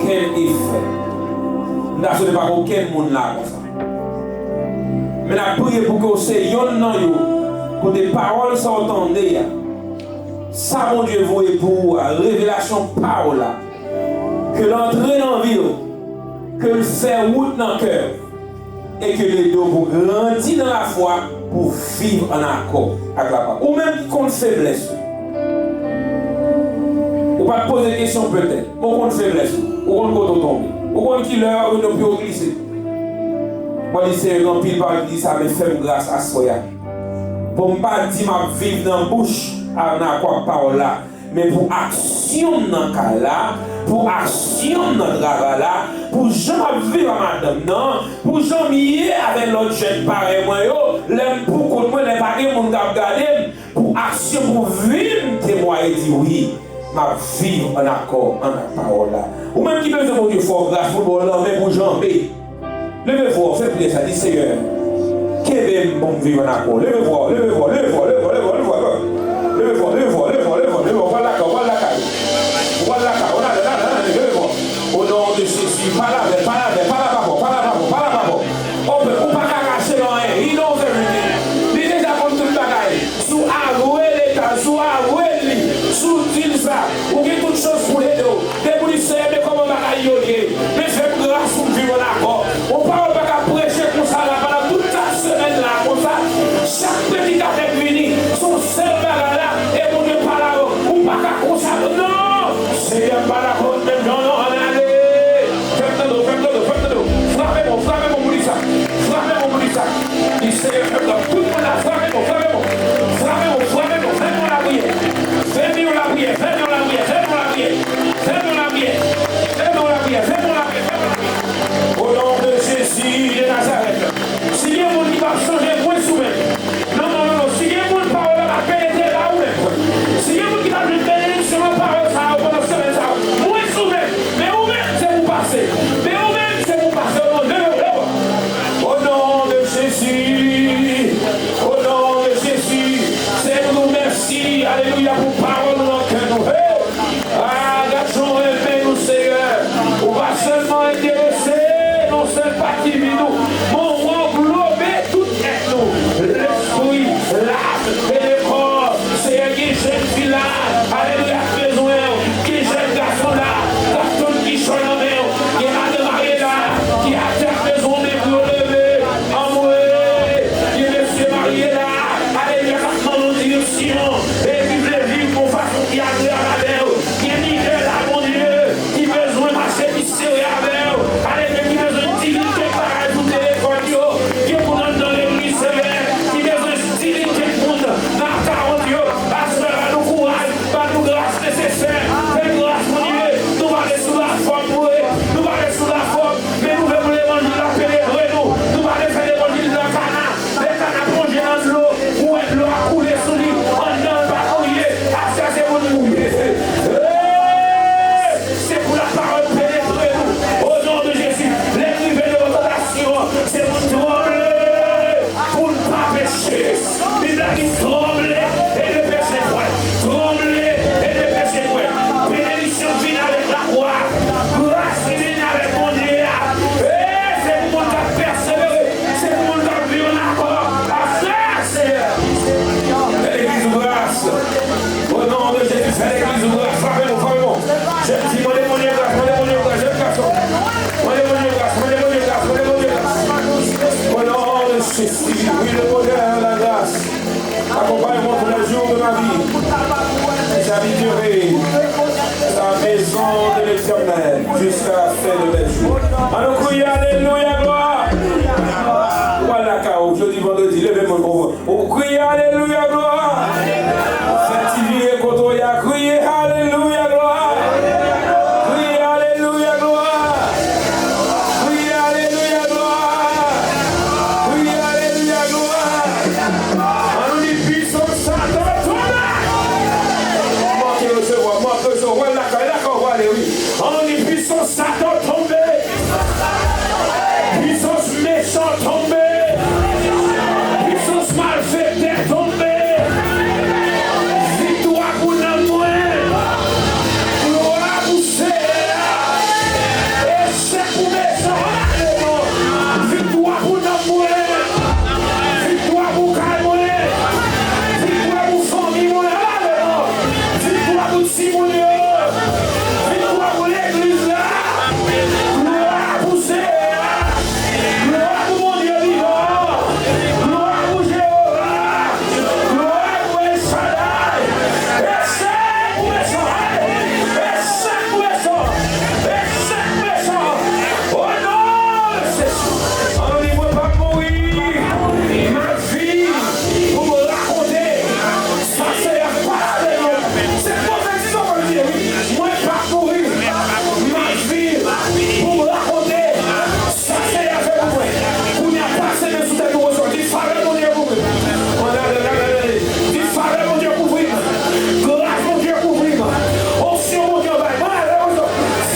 aucun effet. Nous n'avons pas aucun monde là comme ça. Mais nous prions pour que c'est yon nan yo, pour des paroles s'entendent. Ça, mon Dieu, vous et pour la révélation parole là. Que l'entrée dans la vie, que le fait route dans le cœur. Et que les deux vous grandissent dans la foi pour vivre en accord avec la parole. Ou même qui compte faiblesse. Ou pas poser des questions peut-être. Ou compte faiblesse. Ou compte côté tomber. Ou compte qui leur ou ne peut glisser. Moi, je dis, rempli par l'église, ça me fait grâce à soi. Pour ne pas dire ma vivre dans la bouche avec la parole là. Mais pour action dans le cas là, pour action dans le travail là, pour jamais vivre à madame, non, pour jamais avec l'autre jeune pareil, moi, l'aime pour qu'on moi, les pareils, mon gars, regarder, pour action, pour vivre, témoigner, dire oui, ma vivre en accord, en la parole là. Ou même qui peut dire, mon Dieu, fort grâce pour l'homme, mais pour jamber. Levez-vous, faites prier ça, dit Seigneur, qu'est-ce que bon vivre en accord? Levez-vous, levez-vous, levez-vous, levez-vous, levez-vous, levez-vous, levez-vous, levez-vous, levez-vous, voilà la on a levez-vous. Au nom de Jésus, pas là, on peut pas cacher rien, il nous vérité. Il est déjà comme tout le bagaille. Sous avouer l'état, sous avouer lui, sous dire ça, ou qu'il y a toutes choses pour les deux. Des policiers, mais comment bagaille yoke, mais faites grâce pour vivre d'accord. On parle pas qu'à prêcher comme ça là, pendant toute la semaine là, comme ça. Chaque petit avec vini, son seul bagaille là, et mon Dieu par là, ou pas qu'à comme ça. Non! C'est un par là, non, non, allez! Faites-le, frappez-moi, mon Moulissa. Frappez-moi, Moulissa. Il s'est fait tout le monde là, frappez-moi, faites-moi la prière. Faites-moi la prière. Au nom de Jésus de Nazareth. Si il y a un monde qui va changer, moi soumettre. Non. Si il y a un monde qui va pénétrer là où même. Si il y a un monde qui va nous bénédiction la parole, ça va pendant ce semaine, ça va. Moi soumettre. Mais vous-même, c'est vous passer. Au nom de Jésus. C'est nous merci. Alléluia pour parole dans que nous. Ah, gâchons et nous, Seigneur. On va seulement intéresser, non seulement pas qui vit nous. Mon englober tout est nous. L'esprit, l'âme et le corps. C'est qui jeune fille là. Alléluia, besoin. Qui jeune garçon là. Garçon qui chante en main. Qui a de marié là. Qui a besoin de vous lever. Envoyer. Qui est marié là. Alléluia, dans nos directions. Et qui veut vivre pour façon qui a de la belle. Qui est leader là, mon Dieu. Qui besoin de marcher, qui se réveille. Alléluia, qui besoin de dignité par tout téléphone. Qui est pour nous dans l'église sévère. Qui besoin de dignité pour nous dans la parole. Assurez nous courage, par nous grâce nécessaire. Faites grâce, mon Dieu. Nous allons aller sous la forme, nous allons aller sous la forme. Mais nous voulons l'évangile la pénétrer nous. Nous allons aller faire l'évangile dans le canard. Les canards plongés dans l'eau. Où est l'eau a coulé sous lui. En dans le bacouiller. C'est pour nous. C'est pour la parole pénétrer nous. Au nom de Jésus. Les niveaux de votre nation. C'est pour trembler. Pour ne pas pécher. Il a dit trembler et ne pécher point. Trembler et ne pécher point. Bénédiction vient avec la croix. Grâce vient avec mon Dieu. C'est pour mon cas persévérer. C'est pour mon cas vivre en accord. Seigneur. L'église ou grâce. Au nom de Jésus, c'est l'église ou grâce. Frappez-moi. Je dis, mon démoniaque grâce, je me casse. Mon démoniaque grâce. Au nom de Jésus, oui, le bonheur, la grâce. Accompagne-moi pour le jour de ma vie. J'habiterai la maison de l'Éternel jusqu'à la fin de mes jours. Alors, criez alléluia, gloire. Voilà, car jeudi, vendredi, levez-moi pour vous. Oh, criez alléluia, gloire. Faites-y et côtoyez, criez alléluia, gloire. Criez alléluia, gloire. Criez alléluia, gloire. Criez alléluia, gloire. On dit puissant Satan, on dit puissance Satan tombé, puissance méchant tombé, puissance malfaitée tombé, victoire pour l'amour, gloire pour Seigneur, petit pour Dieu. Victoire pour l'église là. Gloire pour Seigneur. Gloire pour mon Dieu vivant. Gloire pour Jéhovah. Gloire pour El Shaddai. Et c'est pour les soins. Et c'est pour les soins. Et c'est pour les soins. Oh non, c'est ça. On ne peut pas mourir. Ma vie, pour me raconter. Ça c'est la part de l'homme. C'est pas ça qu'on dit. Moi, pas mourir. Ma vie, pour me raconter. Ça c'est la fait pour moi. Pour n'y a pas assez de sous-tête pour ressortir. Dis faré mon Dieu pour moi. Dis faré mon Dieu pour moi. Grâce mon Dieu pour moi. Option mon Dieu pour moi.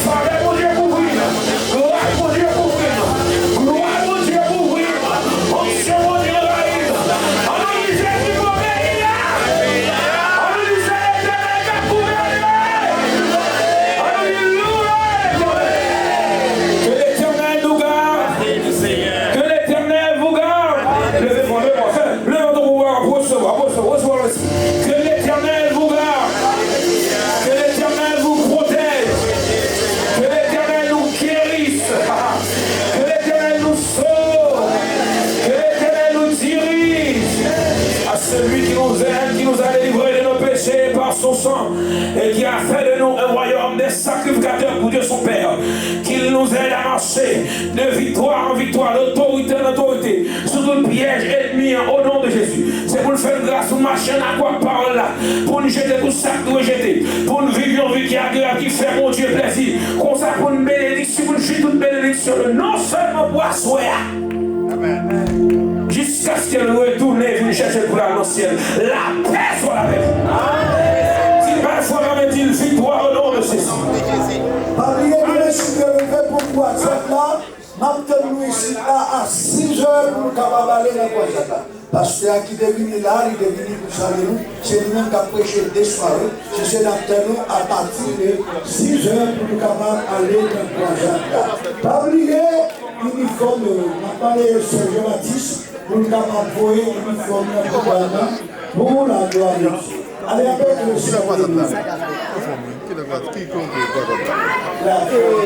Faré mon Dieu pour moi. Grâce mon Dieu pour moi. Gloire mon Dieu pour moi. Option mon Dieu pour moi. Analysez du mauvais là. Analysez l'éternel pour moi. Alléluia. Que l'éternel nous garde. Que l'éternel vous garde. Levez-moi, levez-moi. Levez ton pouvoir pour recevoir le Seigneur. Que l'éternel vous garde. Que l'éternel vous protège. Que l'éternel nous guérisse. Que l'éternel nous sauve. Que l'éternel nous dirige. À celui qui nous aime, qui nous a délivrés de nos péchés par son sang et qui a fait de nous un royaume des sacrificateurs pour Dieu son Père, qu'il nous aide à marcher de victoire en victoire, d'autorité en autorité, sous tout le piège ennemi au nom de Jésus. C'est pour nous faire grâce, pour marcher à quoi parole là, pour nous jeter tout ça que nous jeter, pour nous vivre une vie qui agréable, qui fait mon Dieu plaisir, comme ça pour une bénédiction, pour nous jeter toute bénédiction, non seulement pour asseoir. Jusqu'à ce qu'elle retourne et vienne chercher pour l'ancienne. La paix soit avec vous. Si parfois ramène-t-il victoire au nom de Jésus. Parliez de l'esprit levé pour WhatsApp là. Maintenant, ici là à 6 heures pour nous capables d'aller dans WhatsApp. Parce que qui devine là, il devine pour saluer nous. C'est nous qui avons prêché des soirées. C'est nous à partir de 6 heures pour nous capables d'aller dans WhatsApp. Parliez uniforme, on a parlé de Sergio Baptiste. Pour nous capables d'envoyer uniforme pour la gloire de Dieu. Allez, avec le Seigneur.